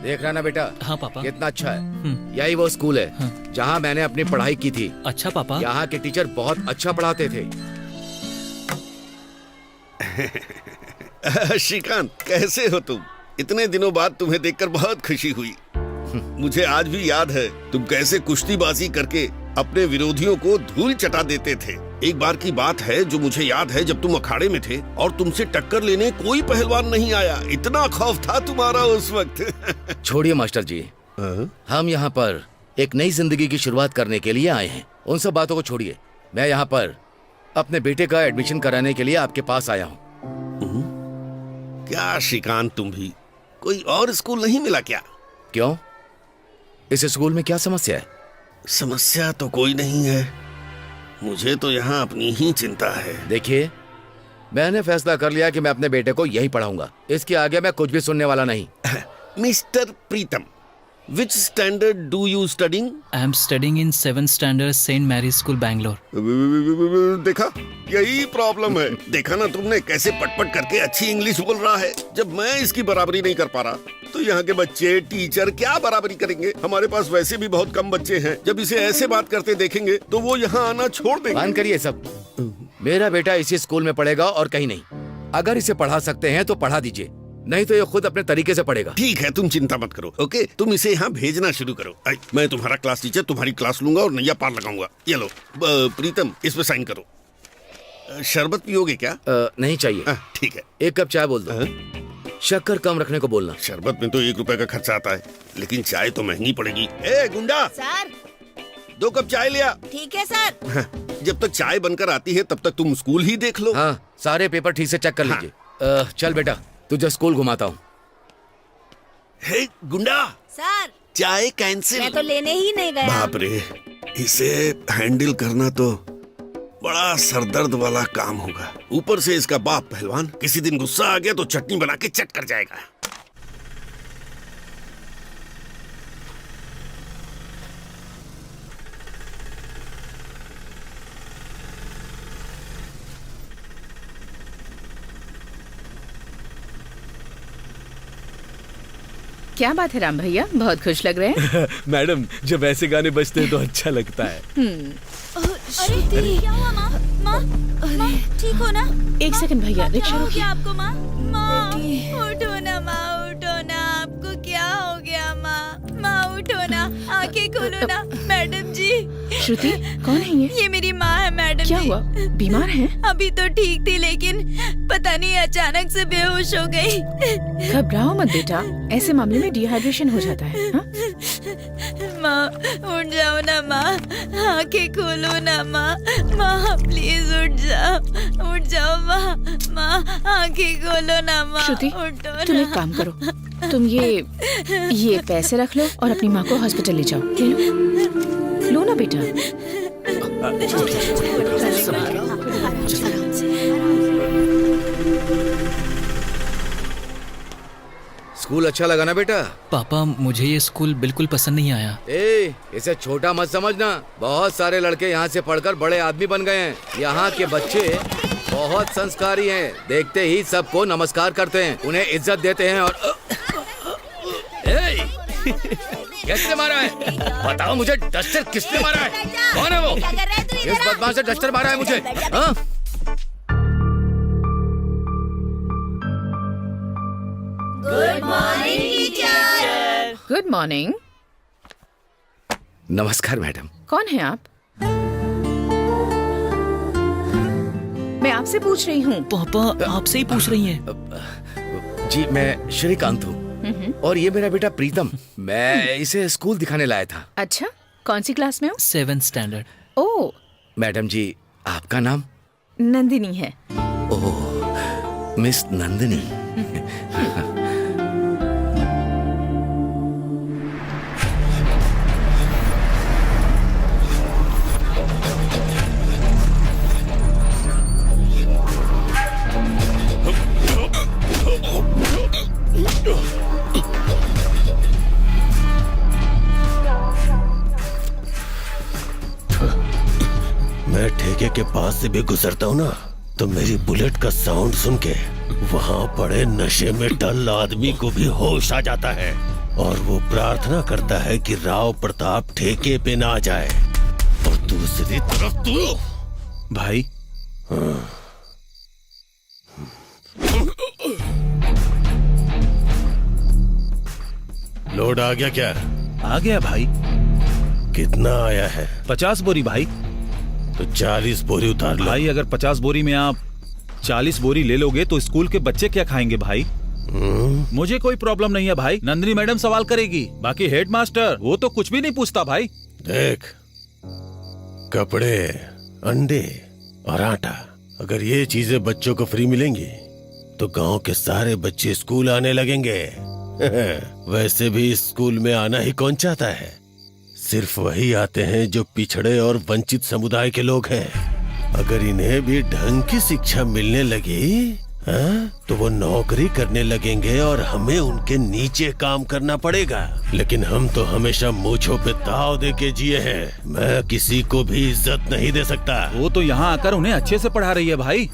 देख रहा ना बेटा? हाँ पापा। कितना अच्छा है। यही वो स्कूल है जहाँ मैंने अपनी पढ़ाई की थी। अच्छा पापा। यहाँ के टीचर बहुत अच्छा पढ़ाते थे। श्रीकांत, कैसे हो तुम? इतने दिनों बाद तुम्हें देखकर बहुत खुशी हुई। मुझे आज भी याद है तुम कैसे कुश्तीबाजी करके अपने विरोधियों को धूल चटा देते थे। एक बार की बात है जो मुझे याद है, जब तुम अखाड़े में थे और तुमसे टक्कर लेने कोई पहलवान नहीं आया। इतना खौफ था तुम्हारा उस वक्त। छोड़िए मास्टर जी, हम यहाँ पर एक नई जिंदगी की शुरुआत करने के लिए आए हैं। उन सब बातों को छोड़िए। मैं यहाँ पर अपने बेटे का एडमिशन कराने के लिए आपके पास आया हूँ। क्या श्रीकांत, तुम भी कोई और स्कूल नहीं मिला क्या? क्यों? इस स्कूल में क्या समस्या है? समस्या तो कोई नहीं है, मुझे तो यहाँ अपनी ही चिंता है। देखिए, मैंने फैसला कर लिया कि मैं अपने बेटे को यही पढ़ाऊंगा। इसके आगे मैं कुछ भी सुनने वाला नहीं। Mister Pritam, which standard do you studying? I am studying in 7th standard St. Mary's School, Bangalore. देखा, यही प्रॉब्लम है। देखा ना तुमने कैसे पटपट करके अच्छी इंग्लिश बोल रहा है। जब मैं इसकी बराबरी नहीं कर पा रहा तो यहाँ के बच्चे, टीचर क्या बराबरी करेंगे? हमारे पास वैसे भी बहुत कम बच्चे हैं। जब इसे ऐसे बात करते देखेंगे तो वो यहाँ आना छोड़ देंगे। बंद करिए सब। मेरा बेटा इसी स्कूल में पढ़ेगा और कहीं नहीं। अगर इसे पढ़ा सकते हैं तो पढ़ा दीजिए, नहीं तो ये खुद अपने तरीके से पढ़ेगा। ठीक है, तुम चिंता मत करो। ओके, तुम इसे यहाँ भेजना शुरू करो। मैं तुम्हारा क्लास टीचर तुम्हारी क्लास लूंगा और नैया पार लगाऊंगा। ये लो प्रीतम, इस पे साइन करो। शरबत पियोगे क्या? नहीं चाहिए। ठीक है। 1 कप चाय बोल दो। शक्कर कम रखने को बोलना। शरबत में तो 1 रुपए का खर्चा आता है, लेकिन चाय तो महंगी पड़ेगी। ए गुंडा, सर 2 कप चाय लिया। ठीक है सर। जब तक चाय बनकर आती है तब तक तुम स्कूल ही देख लो। हाँ, सारे पेपर ठीक से चेक कर लीजिए। चल बेटा, तुझे स्कूल घुमाता हूँ। हे गुंडा, सर चाय कैंसिल। मैं तो लेने ही नहीं गया। बाप रे, इसे हैंडल करना तो बड़ा सरदर्द वाला काम होगा। ऊपर से इसका बाप पहलवान, किसी दिन गुस्सा आ गया तो चटनी बना के चट कर जाएगा। क्या बात है राम भैया, बहुत खुश लग रहे हैं। मैडम, जब ऐसे गाने बजते हैं तो अच्छा लगता है। अरे क्या हुआ माँ? माँ ठीक हो ना? 1 सेकंड भैया, रिक्शा हो रोकिए। गया आपको माँ? माँ उठो ना माँ, उठो ना। आपको क्या हो गया माँ? माँ उठो ना, आंखें खोलो ना। मैडम जी। श्रुति, कौन है ये? ये मेरी माँ है मैडम जी। क्या हुआ, बीमार हैं? अभी तो ठीक थी, लेकिन पता नहीं अचानक से बेहोश हो गई। घबराओ मत बेटा, ऐसे मामले में डिहाइड्रेशन हो जाता है। हाँ? माँ उठ जाओ ना माँ, आंखें खोलो ना माँ। माँ प्लीज उठ जाओ माँ। माँ आंखें खोलो ना माँ। श्रुति, उठो तुम ना। एक काम करो, तुम ये पैसे रख लो और अपनी माँ को हॉस्पिटल ले जाओ। ले लो ना बेटा। स्कूल अच्छा लगा ना बेटा? पापा, मुझे ये स्कूल बिल्कुल पसंद नहीं आया। इसे छोटा मत समझना। बहुत सारे लड़के यहाँ से पढ़कर बड़े आदमी बन गए हैं। यहाँ के बच्चे बहुत संस्कारी हैं। देखते ही सबको नमस्कार करते हैं, उन्हें इज्जत देते हैं। और किसने मारा है? बताओ मुझे, डस्टर किसने मारा है? कौन है वो? किस बदमाश ने डस्टर मारा है मुझे? हाँ? Good morning teacher. Good morning. नमस्कार मैडम। कौन है आप? मैं आपसे पूछ रही हूँ। पापा, आपसे ही पूछ रही हैं। जी, मैं श्रीकांत हूँ और ये मेरा बेटा प्रीतम। मैं इसे स्कूल दिखाने लाया था। अच्छा, कौन सी क्लास में हो? 7th standard। ओह, मैडम जी, आपका नाम? नंदिनी है। ओह, मिस नंदिनी। मैं ठेके के पास से भी गुजरता हूँ ना, तो मेरी बुलेट का साउंड सुन के वहाँ पड़े नशे में डल आदमी को भी होश आ जाता है। और वो प्रार्थना करता है कि राव प्रताप ठेके पे ना जाए। और दूसरी तरफ तू भाई लोड आ गया क्या? आ गया भाई। कितना आया है? 50 बोरी भाई। तो 40 बोरी उतार लो। भाई अगर 50 बोरी में आप 40 बोरी ले लोगे तो स्कूल के बच्चे क्या खाएंगे भाई? मुझे कोई प्रॉब्लम नहीं है भाई, नंदिनी मैडम सवाल करेगी। बाकी हेड मास्टर वो तो कुछ भी नहीं पूछता भाई। देख, कपड़े, अंडे और आटा, अगर ये चीजें बच्चों को फ्री मिलेंगी तो गांव के सारे बच्चे स्कूल आने लगेंगे। वैसे भी स्कूल में आना ही कौन चाहता है? सिर्फ वही आते हैं जो पिछड़े और वंचित समुदाय के लोग हैं। अगर इन्हें भी ढंग की शिक्षा मिलने लगी तो वो नौकरी करने लगेंगे और हमें उनके नीचे काम करना पड़ेगा। लेकिन हम तो हमेशा मूंछों पे ताव दे के जिए हैं। मैं किसी को भी इज्जत नहीं दे सकता। वो तो यहाँ आकर उन्हें अच्छे से पढ़ा रही है भाई।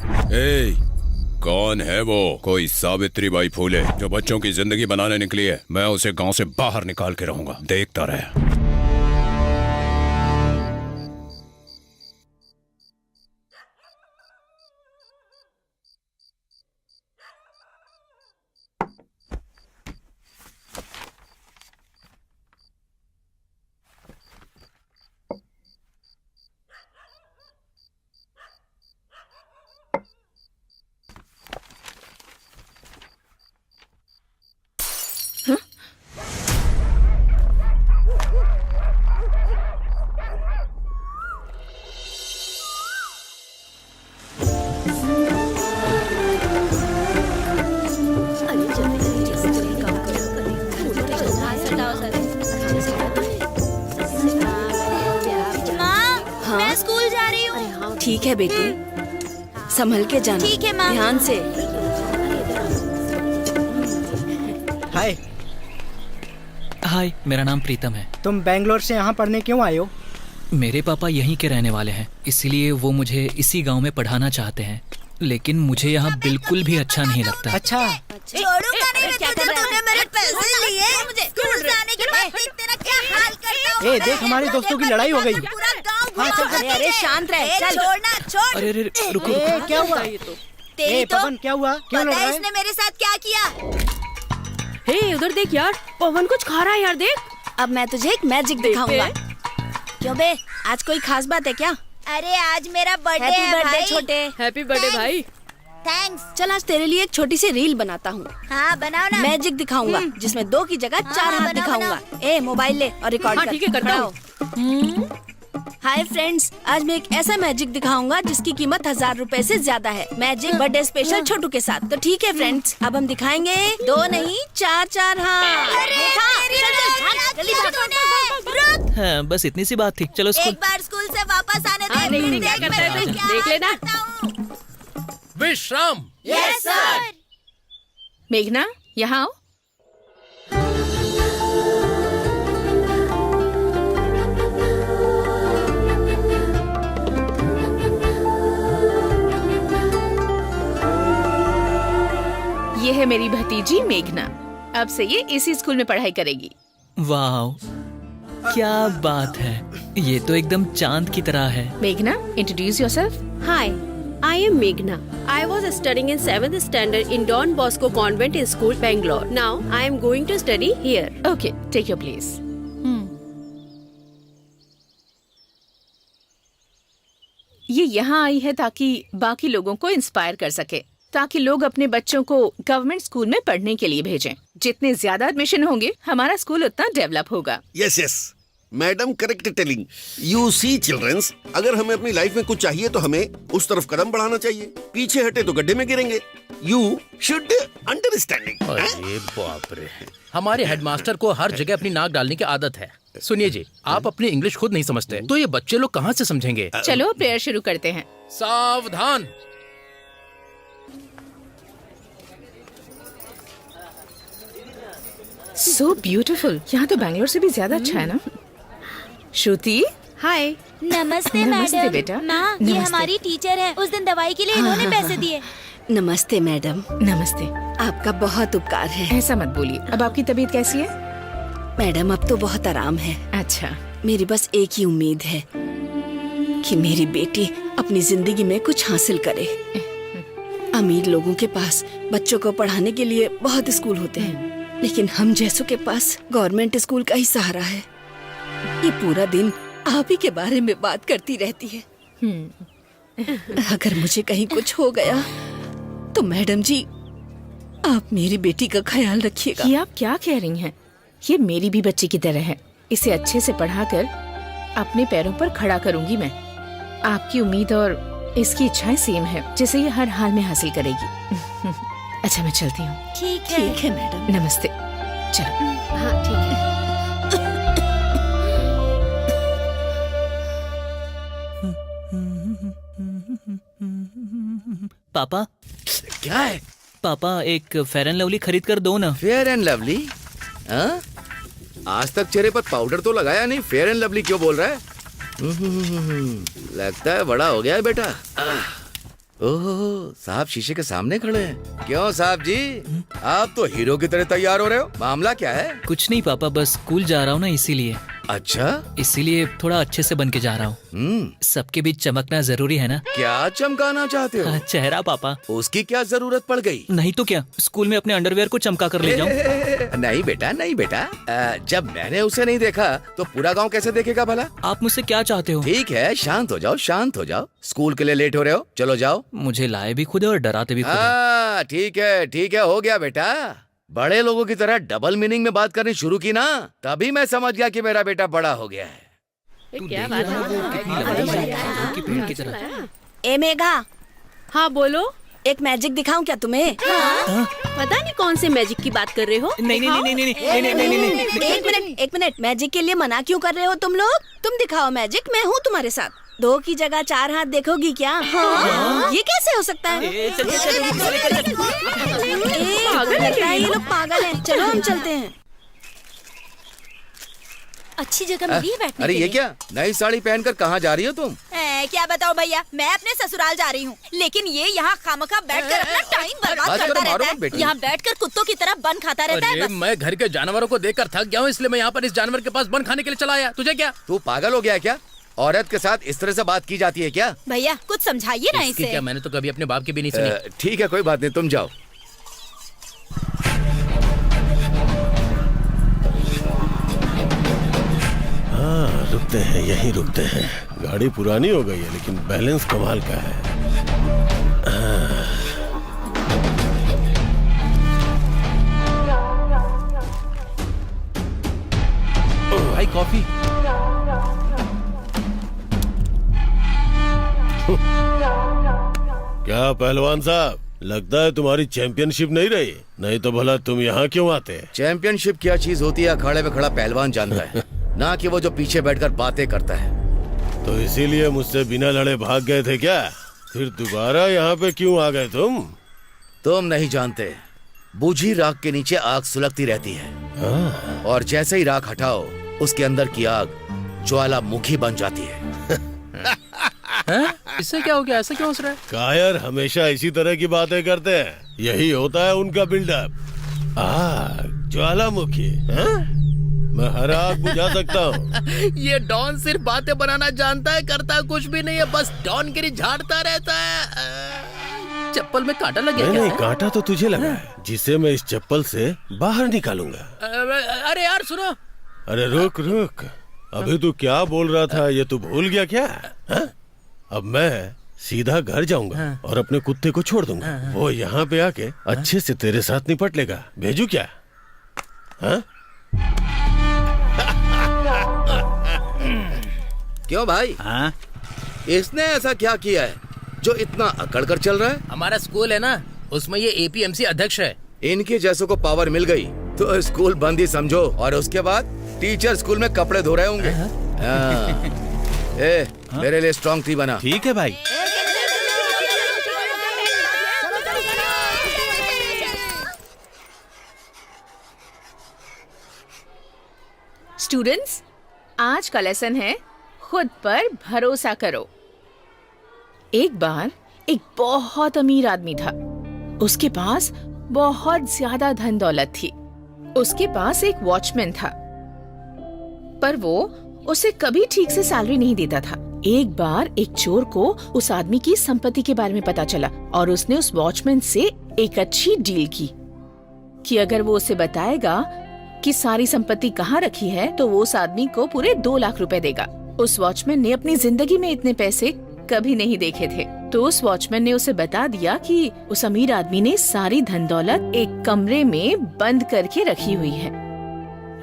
कौन है वो? कोई सावित्री बाई फूले जो बच्चों की जिंदगी बनाने निकली है। मैं उसे गांव से बाहर निकाल के रहूंगा, देखता रहे। ठीक है बेटी, संभल के जाना। ठीक है माँ। ध्यान से। हाय। हाय, मेरा नाम प्रीतम है। तुम बेंगलोर से यहाँ पढ़ने क्यों आए हो? मेरे पापा यहीं के रहने वाले हैं, इसलिए वो मुझे इसी गांव में पढ़ाना चाहते हैं। लेकिन मुझे यहाँ बिल्कुल भी अच्छा नहीं लगता। अच्छा। छोड़ूंगा नहीं मैं तुझे, तूने मेरे पैसे लिए। मुझे स्कूल जाने के बाद देख तेरा क्या हाल करता हूँ। ए देख, हमारे दोस्तों की लड़ाई हो गई। पूरा गांव हाँ, चल, घुमा। अरे शांत रह, चल। छोड़ना, छोड़। अरे अरे रुको ए, रुको। क्या हुआ? तेरी तो पवन, क्या हुआ? क्यों लड़ पता रहा है है? इसने मेरे साथ क्या किया? हे उधर देख यार, पवन कुछ खा रहा है यार, देख। अब मैं तुझे एक मैजिक दिखाऊंगा। क्यों बे, आज कोई खास बात है क्या? अरे आज मेरा बर्थडे है हैप्पी बर्थडे भाई। छोटे। हैप्पी बर्थडे भाई। थैंक्स। चल आज तेरे लिए एक छोटी सी रील बनाता हूँ। हाँ बनाओ ना। मैजिक दिखाऊंगा जिसमें 2 की जगह 4 हाथ बनाओ, दिखाऊंगा। ए मोबाइल ले और रिकॉर्ड कर। ठीक है, करता हूँ। हाय फ्रेंड्स, आज मैं एक ऐसा मैजिक दिखाऊंगा जिसकी कीमत 1000 रुपए से ज्यादा है। मैजिक बर्थडे स्पेशल छोटू के साथ। तो ठीक है फ्रेंड्स, अब हम दिखाएंगे 2 नहीं 4 हाथ। हाँ, बस इतनी सी बात थी। चलो स्कूल। एक बार स्कूल से वापस आने दे। नहीं, क्या करता है तू? देख लेना। विश्राम। Yes sir. मेघना, यहाँ आओ। ये है मेरी भतीजी मेघना। अब से ये इसी स्कूल में पढ़ाई करेगी। वाह, क्या बात है। ये तो एकदम चांद की तरह है। मेघना, introduce yourself. Hi, I am Meghna. I was studying in 7th standard in Don Bosco Convent School, Bangalore. Now I am going to study here. Okay, take your place. ये यहाँ आई है ताकि बाकी लोगों को इंस्पायर कर सके, ताकि लोग अपने बच्चों को गवर्नमेंट स्कूल में पढ़ने के लिए भेजें। जितने ज्यादा एडमिशन होंगे हमारा स्कूल उतना डेवलप होगा। Yes yes madam, correct telling. You see childrens, अगर हमें अपनी लाइफ में कुछ चाहिए तो हमें उस तरफ कदम बढ़ाना चाहिए। पीछे हटे तो गड्ढे में गिरेंगे। You should understanding. अरे बाप रे, हमारे हेडमास्टर को हर जगह अपनी नाक डालने की आदत है। सुनिए जी, आप अपनी इंग्लिश खुद नहीं समझते तो ये बच्चे लोग कहाँ से समझेंगे? चलो प्रेयर शुरू करते हैं। सावधान। So beautiful. यहाँ तो बैंगलोर से भी ज्यादा अच्छा है ना? श्रुति। हाय। नमस्ते नमस्ते मैडम। बेटा। माँ, ये हमारी टीचर है। उस दिन दवाई के लिए इन्होंने पैसे दिए। नमस्ते मैडम। नमस्ते। आपका बहुत उपकार है। ऐसा मत बोलिए। अब आपकी तबीयत कैसी है? मैडम अब तो बहुत आराम है। अच्छा, मेरी बस एक ही उम्मीद है कि मेरी बेटी अपनी जिंदगी में कुछ हासिल करे। अमीर लोगों के पास बच्चों को पढ़ाने के लिए बहुत स्कूल होते हैं, लेकिन हम जैसों के पास गवर्नमेंट स्कूल का ही सहारा है। ये पूरा दिन आप ही के बारे में बात करती रहती है। अगर मुझे कहीं कुछ हो गया तो मैडम जी आप मेरी बेटी का ख्याल रखिएगा। ये आप क्या कह रही हैं? ये मेरी भी बच्ची की तरह है। इसे अच्छे से पढ़ाकर अपने पैरों पर खड़ा करूंगी मैं। आपकी उम्मीद और इसकी इच्छाएं सेम है, जिसे ये हर हाल में हासिल करेगी। अच्छा, मैं चलती हूँ। ठीक है मैडम। नमस्ते। चलो। हाँ ठीक है। पापा, क्या है? पापा एक फेयर एंड लवली खरीद कर दो ना। Fair and lovely? हाँ? आज तक चेहरे पर पाउडर तो लगाया नहीं, फेयर एंड लवली क्यों बोल रहा है? लगता है बड़ा हो गया है बेटा। ओह, साहब शीशे के सामने खड़े हैं। क्यों साहब जी, आप तो हीरो की तरह तैयार हो रहे हो, मामला क्या है? कुछ नहीं पापा, बस स्कूल जा रहा हूँ ना इसीलिए। अच्छा, इसीलिए थोड़ा अच्छे से बन के जा रहा हूँ। सबके बीच चमकना जरूरी है ना। क्या चमकाना चाहते हो? चेहरा पापा। उसकी क्या जरूरत पड़ गई? नहीं तो क्या, स्कूल में अपने अंडरवेयर को चमका कर ले जाऊँ। नहीं बेटा, नहीं बेटा। जब मैंने उसे नहीं देखा तो पूरा गांव कैसे देखेगा भला? आप मुझसे क्या चाहते हो? ठीक है, शांत हो जाओ, शांत हो जाओ। स्कूल के लिए लेट हो रहे हो, चलो जाओ। मुझे लाए भी खुद है और डराते भी खुद है। हाँ, ठीक है ठीक है, हो गया बेटा। बड़े लोगों की तरह डबल मीनिंग में बात करनी शुरू की ना, तभी मैं समझ गया कि मेरा बेटा बड़ा हो गया है। क्या बात है? पेड़ की तरह। ए मेघा, हाँ बोलो। एक मैजिक दिखाऊं क्या तुम्हें? पता नहीं कौन से मैजिक की बात कर रहे हो। नहीं नहीं नहीं नहीं नहीं नहीं नहीं नहीं। एक मिनट, मैजिक के लिए मना क्यों कर रहे हो तुम लोग? तुम दिखाओ मैजिक, मैं हूँ तुम्हारे साथ। 2 की जगह 4 हाथ देखोगी क्या? हाँ? ये कैसे हो सकता है? लगता है ये लोग पागल हैं। चलो हम चलते हैं। अच्छी जगह मिली है बैठने अरे के ये लिए। क्या, नई साड़ी पहनकर कहाँ जा रही हो तुम? क्या बताओ भैया, मैं अपने ससुराल जा रही हूँ, लेकिन ये यहाँ खामखा बैठकर अपना टाइम बर्बाद बात करो, करता मारो रहता मत है। बेटी। यहाँ बैठकर कुत्तों की तरह बन खाता रहता है अरे बस। मैं घर के जानवरों को देखकर थक गया हूँ, इसलिए मैं यहाँ पर इस जानवर के पास बन खाने के लिए चला आया। तुझे क्या? तू पागल हो गया है क्या? औरत के साथ इस तरह से बात की जाती है क्या? भैया कुछ समझाइए ना इसकी इसे। क्या, मैंने तो कभी अपने बाप की भी नहीं सुनी। ठीक है, कोई बात नहीं, तुम जाओ। हाँ, रुकते हैं, यहीं रुकते हैं। गाड़ी पुरानी हो गई है लेकिन बैलेंस कमाल का है। भाई कॉफी। क्या पहलवान साहब, लगता है तुम्हारी चैंपियनशिप नहीं रही, नहीं तो भला तुम यहाँ क्यों आते? चैंपियनशिप क्या चीज होती है अखाड़े में खड़ा पहलवान जानता है, ना कि वो जो पीछे बैठकर बातें करता है। तो इसीलिए मुझसे बिना लड़े भाग गए थे क्या? फिर दोबारा यहाँ पे क्यों आ गए तुम? तुम नहीं जानते, बूझी राख के नीचे आग सुलगती रहती है, और जैसे ही राख हटाओ उसके अंदर की आग ज्वालामुखी बन जाती है। इससे क्या हो गया? ऐसा क्यों हंस रहा है? कायर हमेशा इसी तरह की बातें करते हैं, यही होता है उनका बिल्डअप। आग, ज्वालामुखी, मैं हर आग बुझा सकता हूँ। ये डॉन सिर्फ बातें बनाना जानता है, करता कुछ भी नहीं है, बस डॉनगिरी झाड़ता रहता है। चप्पल में कांटा लग गया नहीं, क्या? कांटा तो तुझे लगा है, जिसे मैं इस चप्पल से बाहर निकालूंगा। अरे यार सुनो। अरे रुक रुक, अभी तू क्या बोल रहा था ये तू भूल गया क्या? हा? अब मैं सीधा घर जाऊंगा और अपने कुत्ते को छोड़ दूंगा। वो यहाँ पे आके अच्छे से तेरे साथ निपट लेगा। भेजू क्या? हाँ? क्यों भाई? हाँ? इसने ऐसा क्या किया है जो इतना अकड़ कर चल रहा है? हमारा स्कूल है ना, उसमें ये एपीएमसी अध्यक्ष है। इनके जैसों को पावर मिल गई तो स्कूल बंद ही समझो, और उसके बाद टीचर स्कूल में कपड़े धो रहे होंगे। मेरे लिए स्ट्रॉन्ग टी बना। ठीक है भाई। स्टूडेंट्स, आज का लेसन है खुद पर भरोसा करो। एक बार एक बहुत अमीर आदमी था। उसके पास बहुत ज्यादा धन दौलत थी। उसके पास एक वॉचमैन था पर वो उसे कभी ठीक से सैलरी नहीं देता था। एक बार एक चोर को उस आदमी की संपत्ति के बारे में पता चला और उसने उस वॉचमैन से एक अच्छी डील की कि अगर वो उसे बताएगा कि सारी संपत्ति कहाँ रखी है तो वो उस आदमी को पूरे 2 लाख रुपए देगा। उस वॉचमैन ने अपनी जिंदगी में इतने पैसे कभी नहीं देखे थे, तो उस वॉचमैन ने उसे बता दिया कि उस अमीर आदमी ने सारी धन दौलत एक कमरे में बंद करके रखी हुई है।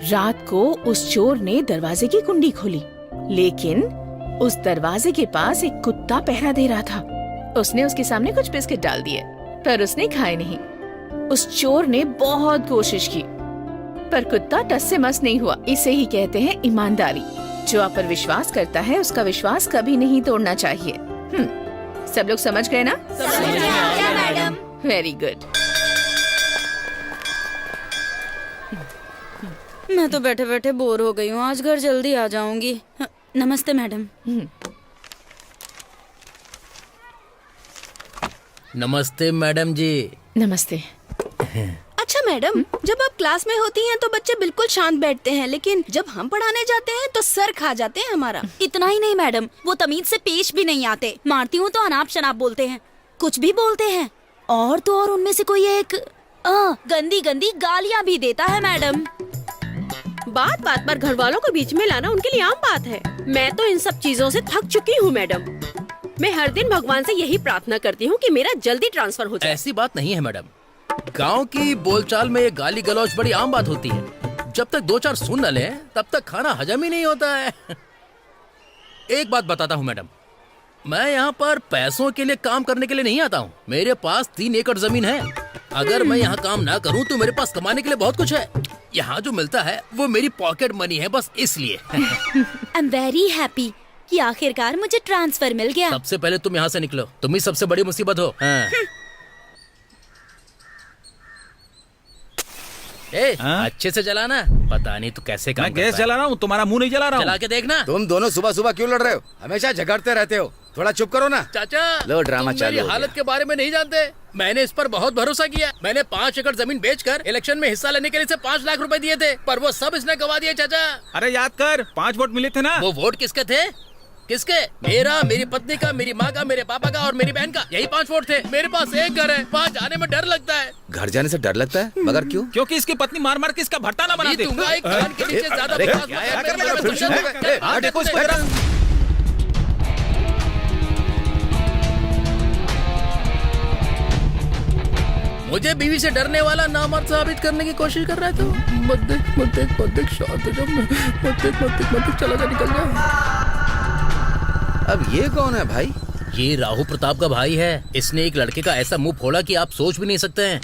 रात को उस चोर ने दरवाजे की कुंडी खोली, लेकिन उस दरवाजे के पास एक कुत्ता पहरा दे रहा था। उसने उसके सामने कुछ बिस्किट डाल दिए, पर उसने खाए नहीं। उस चोर ने बहुत कोशिश की, पर कुत्ता टस से मस नहीं हुआ। इसे ही कहते हैं ईमानदारी। जो आप पर विश्वास करता है उसका विश्वास कभी नहीं तोड़ना चाहिए। सब लोग समझ गए ना? समझ गया मैडम। Very good. मैं तो बैठे बैठे बोर हो गई हूँ, आज घर जल्दी आ जाऊंगी। नमस्ते मैडम। नमस्ते मैडम जी। नमस्ते। अच्छा मैडम, जब आप क्लास में होती हैं तो बच्चे बिल्कुल शांत बैठते हैं, लेकिन जब हम पढ़ाने जाते हैं तो सर खा जाते हैं हमारा। इतना ही नहीं मैडम, वो तमीज से पेश भी नहीं आते। मारती हूँ तो अनाप शनाप बोलते हैं, कुछ भी बोलते हैं। और तो और उनमें से कोई एक गंदी गंदी गालियाँ भी देता है मैडम। बात बात पर घर वालों को बीच में लाना उनके लिए आम बात है। मैं तो इन सब चीजों से थक चुकी हूँ मैडम। मैं हर दिन भगवान से यही प्रार्थना करती हूँ कि मेरा जल्दी ट्रांसफर हो जाए। ऐसी बात नहीं है मैडम, गांव की बोलचाल में ये गाली गलौज बड़ी आम बात होती है। जब तक 2-4 सुन न ले तब तक खाना हजम ही नहीं होता है। एक बात बताता हूँ मैडम, मैं यहाँ पर पैसों के लिए काम करने के लिए नहीं आता हूँ। मेरे पास 3 एकड़ जमीन है। अगर मैं यहाँ काम ना करूँ तो मेरे पास कमाने के लिए बहुत कुछ है। यहाँ जो मिलता है वो मेरी पॉकेट मनी है, बस इसलिए। आई एम वेरी हैप्पी कि आखिरकार मुझे ट्रांसफर मिल गया। सबसे पहले तुम यहाँ से निकलो, तुम ही सबसे बड़ी मुसीबत हो। अच्छे से जलाना, पता नहीं तू कैसे काम मैं गैस जला रहा हूँ, तुम्हारा मुंह नहीं जला रहा हूँ। जला के देखना। तुम दोनों सुबह सुबह क्यों लड़ रहे हो? हमेशा झगड़ते रहते हो, थोड़ा चुप करो ना। चाचा, लो ड्रामा तुम चालू मेरी हो हालत गया। के बारे में नहीं जानते। मैंने इस पर बहुत भरोसा किया। मैंने 5 एकड़ जमीन बेचकर इलेक्शन में हिस्सा लेने के लिए इसे 5 लाख रुपए दिए थे, पर वो सब इसने गवा दिए चाचा। अरे याद कर, 5 वोट मिले थे ना। वो वोट किसके थे? किसके? मेरा, मेरी पत्नी का, मेरी माँ का, मेरे पापा का और मेरी बहन का। यही 5 वोट थे। मेरे पास एक घर है, वहाँ जाने में डर लगता है। घर जाने से डर लगता है? मगर क्यों? क्योंकि इसकी पत्नी मार मार के इसका भरता ना बना दे। दूंगा एक कान के नीचे ज्यादा बकवास मत कर, मेरे में दुश्मन है। मुझे बीवी से डरने वाला नामर्द साबित करने की कोशिश कर रहा है तो मत देख शांत हो जा। मत देख चला जा, निकल जा। अब ये कौन है भाई? ये राहु प्रताप का भाई है। इसने एक लड़के का ऐसा मुंह फोड़ा कि आप सोच भी नहीं सकते हैं।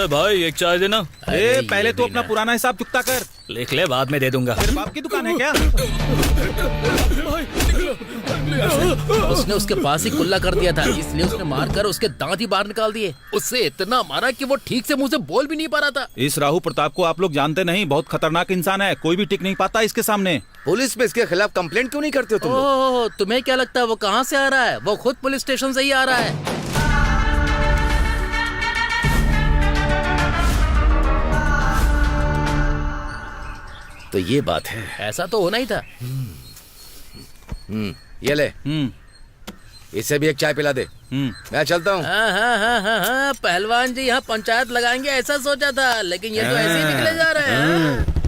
भाई एक चाय देना। पहले तो अपना पुराना हिसाब चुकता कर। लिख ले, बाद में दे दूंगा। तेरे बाप की दुकान है क्या? उसने उसके पास ही कुल्ला कर दिया था, इसलिए उसने मारकर उसके दांत ही बाहर निकाल दिए। उससे इतना मारा कि वो ठीक से मुंह से बोल भी नहीं पा रहा था। इस राहु प्रताप को आप लोग जानते नहीं, बहुत खतरनाक इंसान है। कोई भी टिक नहीं पाता इसके सामने। पुलिस में इसके खिलाफ कंप्लेंट क्यों नहीं करते हो तुम लोग? तुम्हें क्या लगता है वो कहाँ से आ रहा है? वो खुद पुलिस स्टेशन से ही आ रहा है। तो ये बात है। ऐसा तो होना ही था। ये ले, इसे भी एक चाय पिला दे। मैं चलता हूँ। हाँ, पहलवान जी यहाँ पंचायत लगाएंगे ऐसा सोचा था, लेकिन ये तो ऐसे ही निकले जा रहे हैं।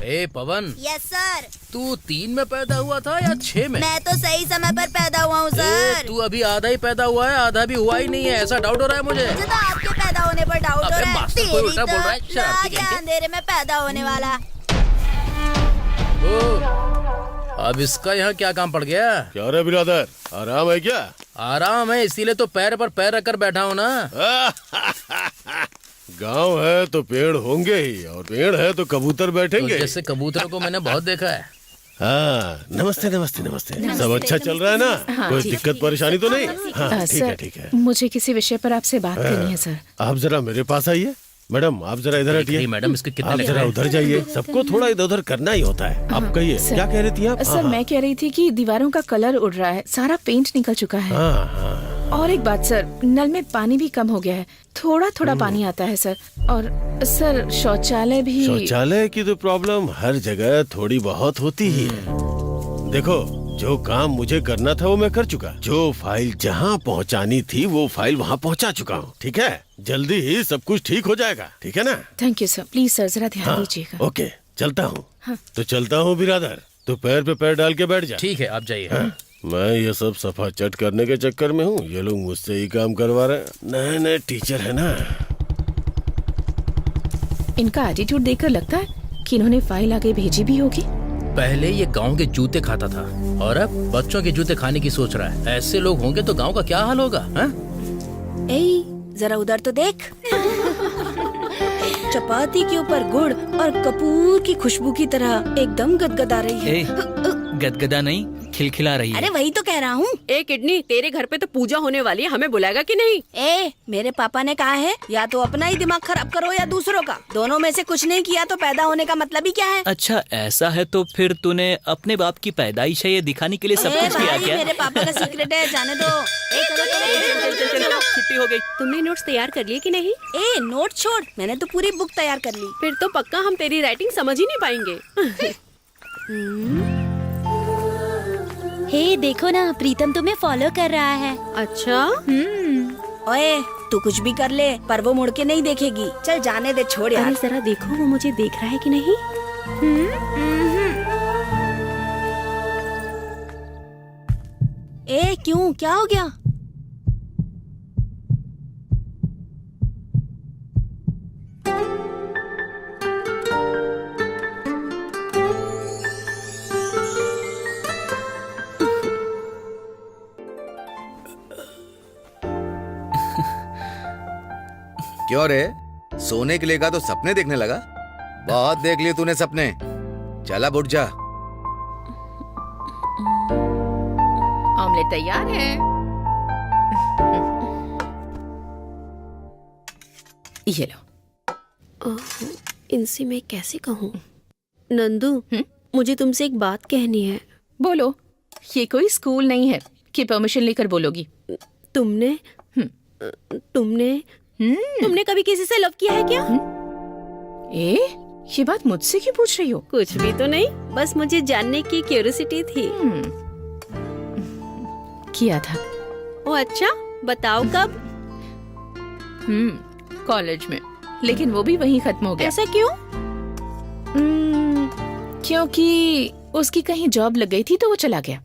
ए पवन। Yes sir. तू 3 में पैदा हुआ था या 6 में? मैं तो सही समय पर पैदा हुआ हूँ सर। तू अभी आधा ही पैदा हुआ है, आधा भी हुआ ही नहीं है, ऐसा डाउट हो रहा है मुझे। मुझे तो आपके पैदा होने पर डाउट हो रहा है। मास्टर कोई उल्टा बोल रहा है, शरारती कहीं के। अंधेरे में पैदा होने वाला। अब इसका यहाँ क्या काम पड़ गया? क्या रे बिरादर, आराम है क्या? आराम है, इसीलिए तो पैर पर पैर रखकर बैठा हूँ ना। गांव है तो पेड़ होंगे ही, और पेड़ है तो कबूतर बैठेंगे। जैसे कबूतरों को मैंने बहुत देखा है। हाँ, नमस्ते नमस्ते नमस्ते। सब अच्छा चल रहा है ना? हाँ, कोई जी। दिक्कत परेशानी तो नहीं? हाँ, ठीक है सर, ठीक है। मुझे किसी विषय पर आपसे बात करनी है सर। आप जरा मेरे पास आइए। मैडम आप जरा इधर हटिए। मैडम इसके कितने आप लग जरा रहे उधर जाइए। सबको थोड़ा इधर उधर करना ही होता है। आप कहिए, सर। क्या कह रही थी आप? सर, मैं कह रही थी कि दीवारों का कलर उड़ रहा है, सारा पेंट निकल चुका है। हाँ हाँ, और एक बात सर, नल में पानी भी कम हो गया है, थोड़ा थोड़ा पानी आता है सर। और सर शौचालय भी। शौचालय की तो प्रॉब्लम हर जगह थोड़ी बहुत होती ही है। देखो, जो काम मुझे करना था वो मैं कर चुका। जो फाइल जहाँ पहुँचानी थी वो फाइल वहाँ पहुँचा चुका हूँ। ठीक है, जल्दी ही सब कुछ ठीक हो जाएगा। ठीक है ना? Thank you sir, please sir जरा ध्यान दीजिएगा। ओके, चलता हूँ। हाँ। तो चलता हूँ बिरादर, तो पैर पे पैर डाल के बैठ जा। ठीक है, आप जाइए। मैं ये सब सफा चट करने के चक्कर में हूँ, ये लोग मुझसे ही काम करवा रहे हैं। नए नए टीचर है ना। इनका एटीट्यूड देखकर लगता है कि इन्होंने फाइल आगे भेजी भी होगी। पहले ये गांव के जूते खाता था और अब बच्चों के जूते खाने की सोच रहा है। ऐसे लोग होंगे तो गांव का क्या हाल होगा? जरा उधर तो देख। चपाती के ऊपर गुड़ और कपूर की खुशबू की तरह एकदम गदगदा रही है। गदगदा नहीं, खिलखिला रही है। अरे वही तो कह रहा हूँ। किडनी, तेरे घर पे तो पूजा होने वाली है, हमें बुलाएगा कि नहीं? मेरे पापा ने कहा है या तो अपना ही दिमाग खराब करो या दूसरों का, दोनों में से कुछ नहीं किया तो पैदा होने का मतलब ही क्या है? अच्छा ऐसा है तो फिर तूने अपने बाप की पैदाइश है ये दिखाने के लिए सब कुछ किया क्या? मेरे पापा का सीक्रेट है, जाने दो। चलो छुट्टी हो गई। तुमने नोट्स तैयार कर लिए कि नहीं? नोट छोड़, मैंने तो पूरी बुक तैयार कर ली। फिर तो पक्का हम तेरी राइटिंग समझ ही नहीं पाएंगे। हे देखो ना, प्रीतम तुम्हें फॉलो कर रहा है। अच्छा। ओए, तू कुछ भी कर ले पर वो मुड़ के नहीं देखेगी। चल जाने दे, छोड़ यार। अरे जरा देखो वो मुझे देख रहा है कि नहीं। क्यों, क्या हो गया? क्यों रे, सोने के लिए का तो सपने देखने लगा? बहुत देख लिए तूने सपने। चला उठ जा। ऑमलेट तैयार है। ये लो। इनसे मैं कैसे कहूँ? नंदू, मुझे तुमसे एक बात कहनी है। बोलो। ये कोई स्कूल नहीं है कि परमिशन लेकर बोलोगी। तुमने कभी किसी से लव किया है क्या? ये बात मुझसे क्यों पूछ रही हो? कुछ भी तो नहीं, बस मुझे जानने की क्यूरियोसिटी थी। किया था। ओ अच्छा, बताओ कब? कॉलेज में, लेकिन वो भी वहीं खत्म हो गया। ऐसा क्यों? क्योंकि उसकी कहीं जॉब लग गई थी तो वो चला गया,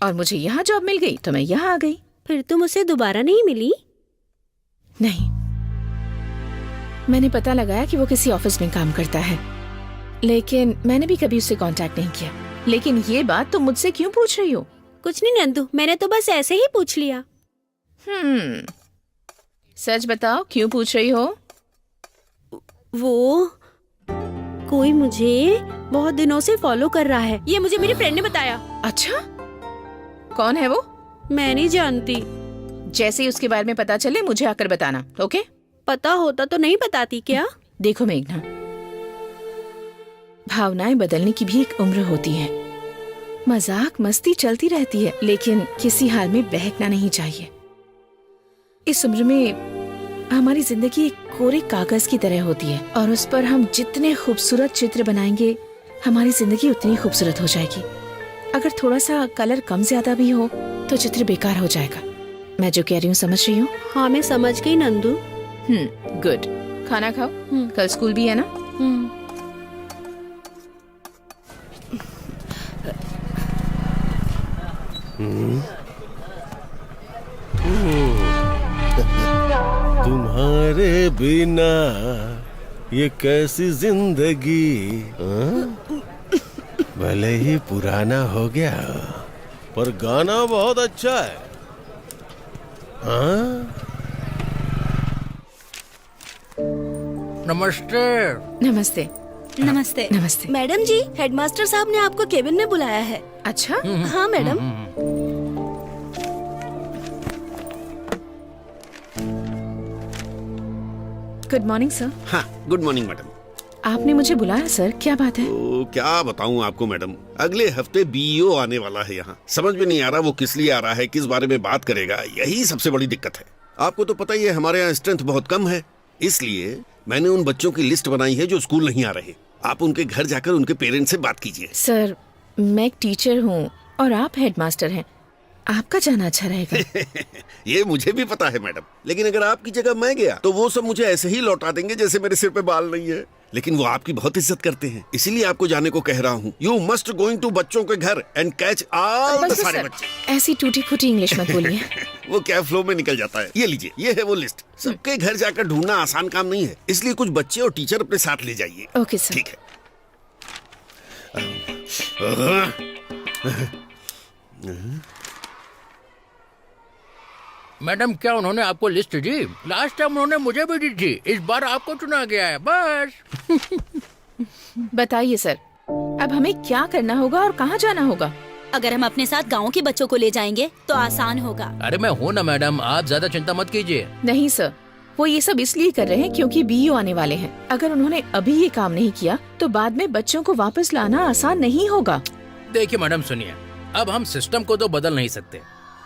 और मुझे यहाँ जॉब मिल गई तो मैं यहाँ आ गई। फिर तुम उसे दोबारा नहीं मिली? नहीं, मैंने पता लगाया कि वो किसी ऑफिस में काम करता है, लेकिन मैंने भी कभी उससे कांटेक्ट नहीं किया। लेकिन ये बात तुम मुझसे क्यों पूछ रही हो? कुछ नहीं नंदू, मैंने तो बस ऐसे ही पूछ लिया। सच बताओ, क्यों पूछ रही हो? वो कोई मुझे बहुत दिनों से फॉलो कर रहा है, ये मुझे मेरी फ्रेंड ने बताया। अच्छा, कौन है वो? मैं नहीं जानती। जैसे ही उसके बारे में पता चले मुझे आकर बताना, ओके? पता होता तो नहीं बताती क्या? देखो मेघना, भावनाएं बदलने की भी एक उम्र होती है। मजाक मस्ती चलती रहती है, लेकिन किसी हाल में बहकना नहीं चाहिए। इस उम्र में हमारी जिंदगी एक कोरे कागज की तरह होती है, और उस पर हम जितने खूबसूरत चित्र बनाएंगे हमारी जिंदगी उतनी खूबसूरत हो जाएगी। अगर थोड़ा सा कलर कम ज्यादा भी हो तो चित्र बेकार हो जाएगा। मैं जो कह रही हूँ समझ रही हूँ? हाँ, मैं समझ गई नंदू। गुड। खाना खाओ, कल स्कूल भी है ना? तुम्हारे बिना ये कैसी जिंदगी, भले ही पुराना हो गया पर गाना बहुत अच्छा है। नमस्ते। नमस्ते। नमस्ते। नमस्ते। मैडम जी, हेडमास्टर साहब ने आपको केबिन में बुलाया है। अच्छा? हाँ मैडम। Good morning sir. हाँ, गुड मॉर्निंग मैडम। आपने मुझे बुलाया सर, क्या बात है? तो क्या बताऊं आपको मैडम, अगले हफ्ते बीईओ आने वाला है यहाँ। समझ में नहीं आ रहा वो किस लिए आ रहा है, किस बारे में बात करेगा, यही सबसे बड़ी दिक्कत है। आपको तो पता ही है हमारे यहाँ स्ट्रेंथ बहुत कम है, इसलिए मैंने उन बच्चों की लिस्ट बनाई है जो स्कूल नहीं आ रहे। आप उनके घर जाकर उनके पेरेंट्स से बात कीजिए। सर, मैं एक टीचर हूँ और आप हेडमास्टर हैं, आपका जाना अच्छा रहेगा। ये मुझे भी पता है मैडम, लेकिन अगर आपकी जगह मैं गया तो वो सब मुझे ऐसे ही लौटा देंगे जैसे मेरे सिर पे बाल नहीं है। लेकिन वो आपकी बहुत इज्जत करते हैं, इसीलिए आपको जाने को कह रहा हूँ। यू मस्ट गोइंग टू बच्चों के घर एंड कैच ऑल द सारे बच्चे। ऐसी टूटी फूटी इंग्लिश मत बोलिए। वो क्या फ्लो में निकल जाता है। ये लीजिए, ये है वो लिस्ट। सबके घर जाकर ढूंढना आसान काम नहीं है, इसलिए कुछ बच्चे और टीचर अपने साथ ले जाइए। Okay sir. ठीक है। मैडम, क्या उन्होंने आपको लिस्ट दी? लास्ट टाइम उन्होंने मुझे भी दी थी, इस बार आपको चुना गया है बस। बताइए सर, अब हमें क्या करना होगा और कहाँ जाना होगा? अगर हम अपने साथ गाँव के बच्चों को ले जाएंगे तो आसान होगा। अरे मैं हूँ ना मैडम, आप ज्यादा चिंता मत कीजिए। नहीं सर, वो ये सब इसलिए कर रहे हैं क्योंकि बीईओ आने वाले हैं। अगर उन्होंने अभी ये काम नहीं किया तो बाद में बच्चों को वापस लाना आसान नहीं होगा। देखिए मैडम सुनिए, अब हम सिस्टम को तो बदल नहीं सकते।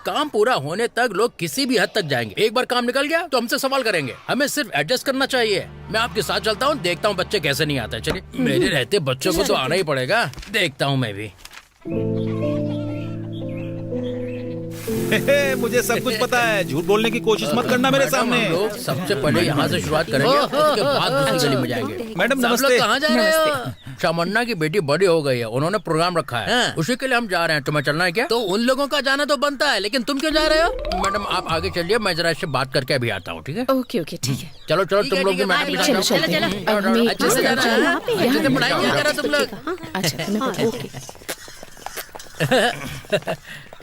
काम पूरा होने तक लोग किसी भी हद तक जाएंगे। एक बार काम निकल गया तो हमसे सवाल करेंगे, हमें सिर्फ एडजस्ट करना चाहिए। मैं आपके साथ चलता हूँ, देखता हूँ बच्चे कैसे नहीं आते। चलिए, मेरे रहते बच्चों को तो आना ही पड़ेगा। देखता हूँ मैं भी। मुझे सब कुछ पता है, झूठ बोलने की कोशिश मत करना मेरे सामने। हम लोग सबसे पहले यहाँ से शुरुआत करेंगे, उसके बाद दूसरी गली में जाएंगे। मैडम सब नमस्ते। लोग कहाँ जा रहे हो? शामन्ना की बेटी बड़ी हो गई है, उन्होंने प्रोग्राम रखा है, उसी के लिए हम जा रहे हैं। तुम्हें चलना है क्या? तो उन लोगों का जाना तो बनता है, लेकिन तुम क्यों जा रहे हो? मैडम आप आगे चलिए, मैं जरा इससे बात करके अभी आता हूँ। ठीक है? ओके ओके ठीक है। चलो चलो, तुम लोग भी मैडम के साथ चलो जाओ। चलते हैं। अब हमें अच्छे से जाना है, अच्छे से पढ़ाई किया करो तुम लोग। अच्छा ओके।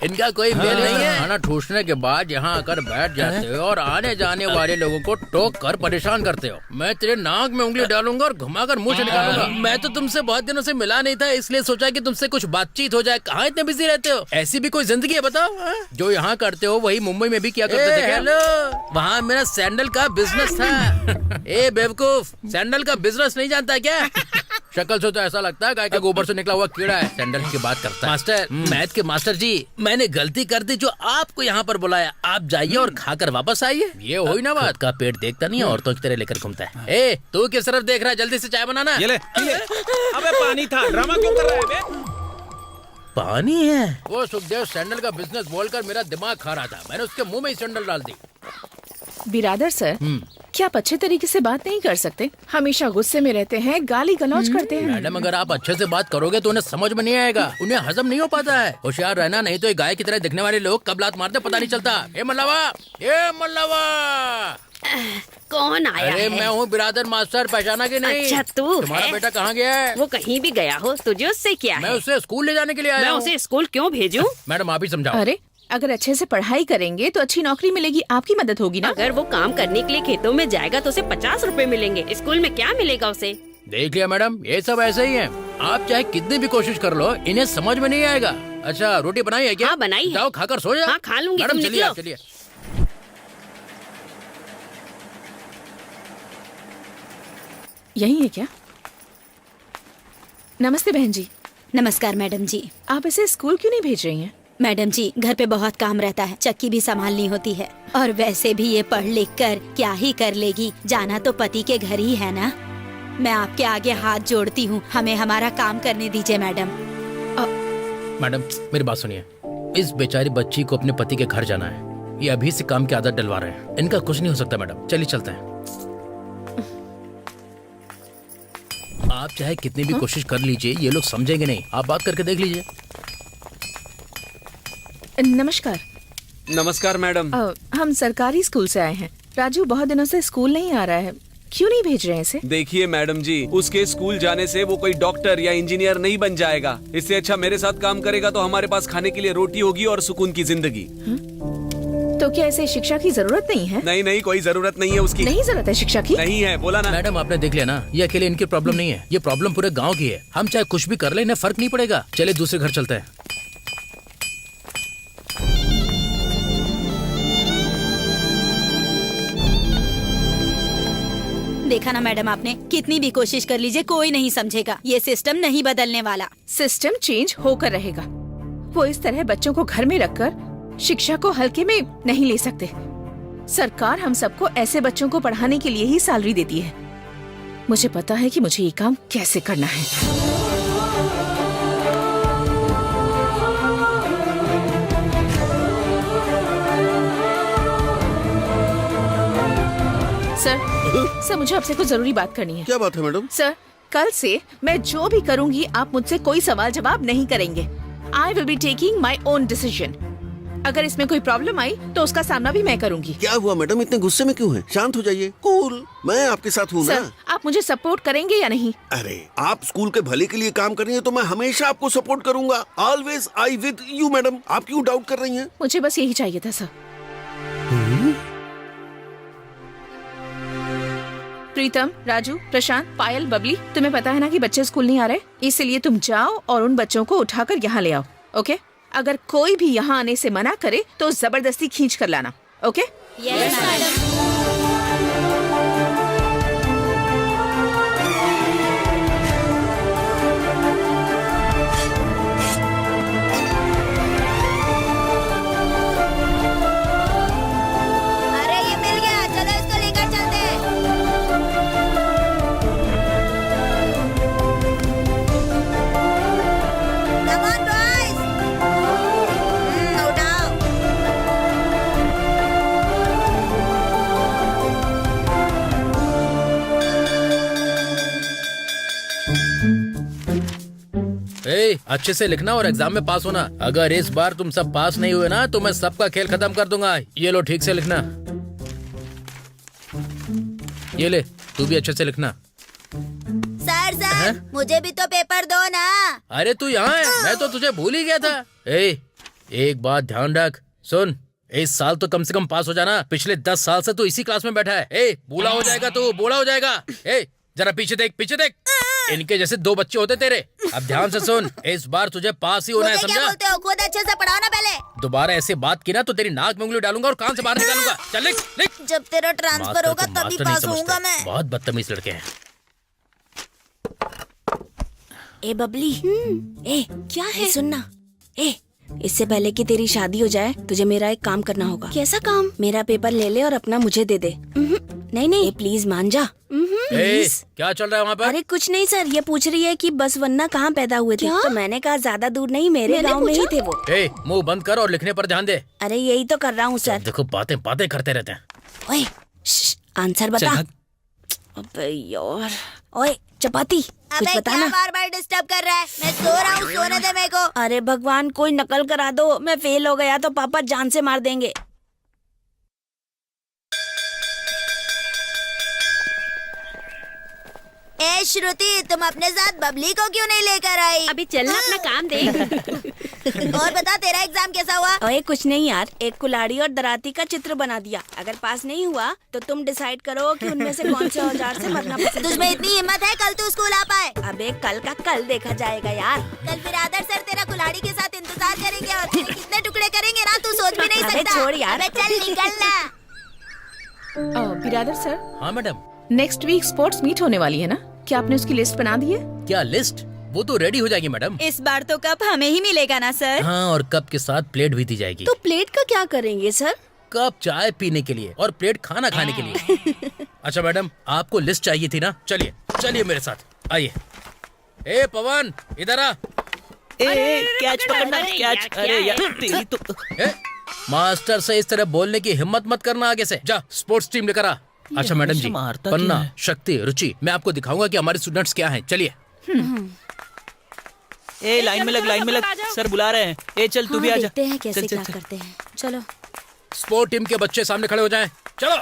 इनका कोई मेल नहीं है। खाना ठूसने के बाद यहाँ आकर बैठ जाते हो और आने जाने वाले लोगों को टोक कर परेशान करते हो। मैं तेरे नाक में उंगली डालूंगा और घुमाकर मुंह से निकालूंगा। मैं तो तुमसे बहुत दिनों से मिला नहीं था, इसलिए सोचा कि तुमसे कुछ बातचीत हो जाए। कहाँ इतने बिजी रहते हो? ऐसी भी कोई जिंदगी है बताओ? जो यहाँ करते हो वही मुंबई में भी किया करते थे। हेलो, वहाँ मेरा सैंडल का बिजनेस था। ए बेवकूफ, सैंडल का बिजनेस नहीं जानता क्या? शक्ल से तो ऐसा लगता है गाय के गोबर से निकला हुआ कीड़ा है। सैंडल की बात करता है। मास्टर, मैथ के मास्टर जी, मैंने गलती कर दी जो आपको यहाँ पर बुलाया। आप जाइए और खाकर वापस आइए। ये हुई ना बात। का पेट देखता नहीं है, औरतों की तरह लेकर घूमता है। ए, तू किस तरफ देख रहा है? जल्दी से चाय बनाना। ये ले। अबे पानी था, ड्रामा क्यों कर रहा है बे? पानी है? वो सुखदेव सैंडल का बिजनेस बोलकर मेरा दिमाग खा रहा था, मैंने उसके मुंह में ही सैंडल डाल दी। बिरादर सर, क्या आप अच्छे तरीके से बात नहीं कर सकते? हमेशा गुस्से में रहते हैं, गाली गलौज करते हैं। मैडम, अगर आप अच्छे से बात करोगे तो उन्हें समझ में नहीं आएगा, उन्हें हजम नहीं हो पाता है। होशियार रहना, नहीं तो ये गाय की तरह दिखने वाले लोग कब लात मारते पता नहीं चलता। ए मल्लावा, ए मल्लावा। कौन आया अरे है? मैं हूँ बिरादर मास्टर, पहचाना कि नहीं? अच्छा तू तुम्हारा है? बेटा कहाँ गया है? वो कहीं भी गया हो, तुझे उससे क्या मैं है? उसे स्कूल ले जाने के लिए आया मैं हूँ। उसे स्कूल क्यों भेजूं? मैडम आप ही समझाओ। अरे अगर अच्छे से पढ़ाई करेंगे तो अच्छी नौकरी मिलेगी, आपकी मदद होगी ना। अगर वो काम करने के लिए खेतों में जाएगा तो उसे 50 रुपए मिलेंगे। स्कूल में क्या मिलेगा उसे? देख लिया मैडम, ये सब ऐसे ही है। आप चाहे कितनी भी कोशिश कर लो, इन्हें समझ में नहीं आएगा। अच्छा, रोटी बनाई है क्या? हाँ बनाई है। जाओ खाकर सो जाओ। हाँ खा लूंगी, मैडम तुम चलिए, निकलो। चलिए। यही है क्या? नमस्ते बहन जी। नमस्कार मैडम जी। आप इसे स्कूल क्यों नहीं भेज रही हैं? मैडम जी, घर पे बहुत काम रहता है, चक्की भी संभालनी होती है, और वैसे भी ये पढ़ लिख कर क्या ही कर लेगी, जाना तो पति के घर ही है ना। मैं आपके आगे हाथ जोड़ती हूँ, हमें हमारा काम करने दीजिए मैडम। मैडम मेरी बात सुनिए, इस बेचारी बच्ची को अपने पति के घर जाना है। ये अभी से काम की आदत डलवा रहे हैं, इनका कुछ नहीं हो सकता मैडम। चलिए चलते हैं। आप चाहे कितनी भी कोशिश कर लीजिए, ये लोग समझेंगे नहीं। आप बात करके देख लीजिए। नमस्कार। नमस्कार मैडम। हम सरकारी स्कूल से आए हैं। राजू बहुत दिनों से स्कूल नहीं आ रहा है, क्यों नहीं भेज रहे हैं इसे? देखिए मैडम जी, उसके स्कूल जाने से वो कोई डॉक्टर या इंजीनियर नहीं बन जाएगा। इससे अच्छा मेरे साथ काम करेगा तो हमारे पास खाने के लिए रोटी होगी और सुकून की जिंदगी। तो क्या इसे शिक्षा की जरूरत नहीं है? नहीं नहीं, कोई जरूरत नहीं है उसकी। नहीं जरूरत है शिक्षा की? नहीं है, बोला ना। मैडम आपने देख लिया ना, ये अकेले इनकी प्रॉब्लम नहीं है, ये प्रॉब्लम पूरे गांव की है। हम चाहे कुछ भी कर ले, इन्हें फर्क नहीं पड़ेगा। चले दूसरे घर चलते हैं। देखा ना मैडम, आपने कितनी भी कोशिश कर लीजिए कोई नहीं समझेगा। ये सिस्टम नहीं बदलने वाला। सिस्टम चेंज होकर रहेगा। वो इस तरह बच्चों को घर में रखकर शिक्षा को हल्के में नहीं ले सकते। सरकार हम सबको ऐसे बच्चों को पढ़ाने के लिए ही सैलरी देती है। मुझे पता है कि मुझे ये काम कैसे करना है। सर, मुझे आपसे कुछ जरूरी बात करनी है। क्या बात है मैडम? सर, कल से मैं जो भी करूंगी आप मुझसे कोई सवाल जवाब नहीं करेंगे। I will be taking my own decision. अगर इसमें कोई प्रॉब्लम आई तो उसका सामना भी मैं करूंगी। क्या हुआ मैडम, इतने गुस्से में क्यों हैं? शांत हो जाइए, कूल। मैं आपके साथ हूँ ना। सर, आप मुझे सपोर्ट करेंगे या नहीं? अरे, आप स्कूल के भले के लिए काम कर रही हैं तो मैं हमेशा आपको सपोर्ट करूंगा। Always I with you madam. आप क्यों डाउट कर रही हैं? मुझे बस यही चाहिए था सर। प्रीतम, राजू, प्रशांत, पायल, बबली, तुम्हें पता है ना कि बच्चे स्कूल नहीं आ रहे, इसलिए तुम जाओ और उन बच्चों को उठाकर यहाँ ले आओ। ओके? अगर कोई भी यहाँ आने से मना करे तो जबरदस्ती खींच कर लाना। ओके? Yes madam. अरे ये मिल गया, चलो इसको लेकर चलते हैं। Come on boys, उठाओ। अच्छे से लिखना और एग्जाम में पास होना। अगर इस बार तुम सब पास नहीं हुए ना तो मैं सबका खेल खत्म कर दूंगा। ये लो, ठीक से लिखना। ये ले, तू भी अच्छे से लिखना। सर, मुझे भी तो पेपर दो ना। अरे तू यहाँ है, मैं तो तुझे भूल ही गया था। एक बात ध्यान रख, सुन, इस साल तो कम से कम पास हो जाना। पिछले 10 साल से तू इसी क्लास में बैठा है। बूढ़ा हो जाएगा तू, बूढ़ा हो जाएगा। जरा पीछे देख, पीछे देख। इनके जैसे 2 बच्चे होते तेरे। अब ध्यान से सुन, इस बार तुझे पास ही होना है, समझा? क्या बोलते हो? खुद अच्छे से पढ़ाओ ना पहले। दोबारा ऐसे बात की ना तो तेरी नाक में उंगली डालूंगा और कान से बाहर निकालूंगा। चल लिख, लिख। जब तेरा ट्रांसफर होगा तभी पास होऊंगा मैं। बहुत बदतमीज लड़के हैं। ए बबली, क्या है? सुनना, इससे पहले कि तेरी शादी हो जाए तुझे मेरा एक काम करना होगा। कैसा काम? मेरा पेपर ले ले और अपना मुझे दे दे। नहीं, प्लीज मान जा। क्या चल रहा है वहाँ पर? अरे कुछ नहीं सर, ये पूछ रही है कि बस वन्ना कहाँ पैदा हुए थे। तो मैंने कहा ज्यादा दूर नहीं, मेरे गांव में ही थे वो। मुंह बंद कर और लिखने पर ध्यान दे। अरे यही तो कर रहा हूँ सर। देखो, बातें करते रहते हैं। ओए, आंसर बता। अबे यार, ओए चपाती, कुछ बता ना। बार-बार डिस्टर्ब कर रहा है, मैं सो रहा हूँ, सोने दे मेरे को। अरे भगवान, कोई नकल करा दो, मैं फेल हो गया तो पापा जान से मार देंगे। ए श्रुति, तुम अपने साथ बबली को क्यों नहीं लेकर आई? अभी चलना, अपना काम देख। और बता, तेरा एग्जाम कैसा हुआ? ओए कुछ नहीं यार, एक कुल्हाड़ी और दराती का चित्र बना दिया। अगर पास नहीं हुआ तो तुम डिसाइड करो कि उनमें से कौन से औजार से मरना पसंद। तुझमें इतनी हिम्मत है कल तू स्कूल आ पाए? अबे कल का कल देखा जाएगा यार। कल फिर आदर सर तेरा कुल्हाड़ी के साथ इंतजार करेंगे और तेरे कितने टुकड़े करेंगे ना तू सोच भी नहीं सकता। छोड़ यार, चल निकलना। बिरादर सर। हाँ madam. Next week sports meet होने वाली है ना, क्या आपने उसकी लिस्ट बना दी है? क्या लिस्ट? वो तो रेडी हो जाएगी मैडम। इस बार तो कप हमें ही मिलेगा ना सर? हाँ, और कप के साथ प्लेट भी दी जाएगी। तो प्लेट का क्या करेंगे सर? कप चाय पीने के लिए और प्लेट खाना खाने के लिए। अच्छा मैडम, आपको लिस्ट चाहिए थी ना? चलिए मेरे साथ, आइए। ए पवन, इधर आ। कैच पकड़ना, कैच। अरे यार, तेरी तो। मास्टर से इस तरह बोलने की हिम्मत मत करना आगे से। जा, स्पोर्ट्स टीम लेकर आ। अच्छा मैडम जी, पन्ना, शक्ति, रुचि, मैं आपको दिखाऊंगा कि हमारे स्टूडेंट्स क्या हैं। चलिए। लाइन में लग, सर बुला रहे हैं। चल तू भी आ जा। देखते हैं कैसे क्या करते हैं। चलो। स्पोर्ट टीम के बच्चे सामने खड़े हो जाएं। चलो।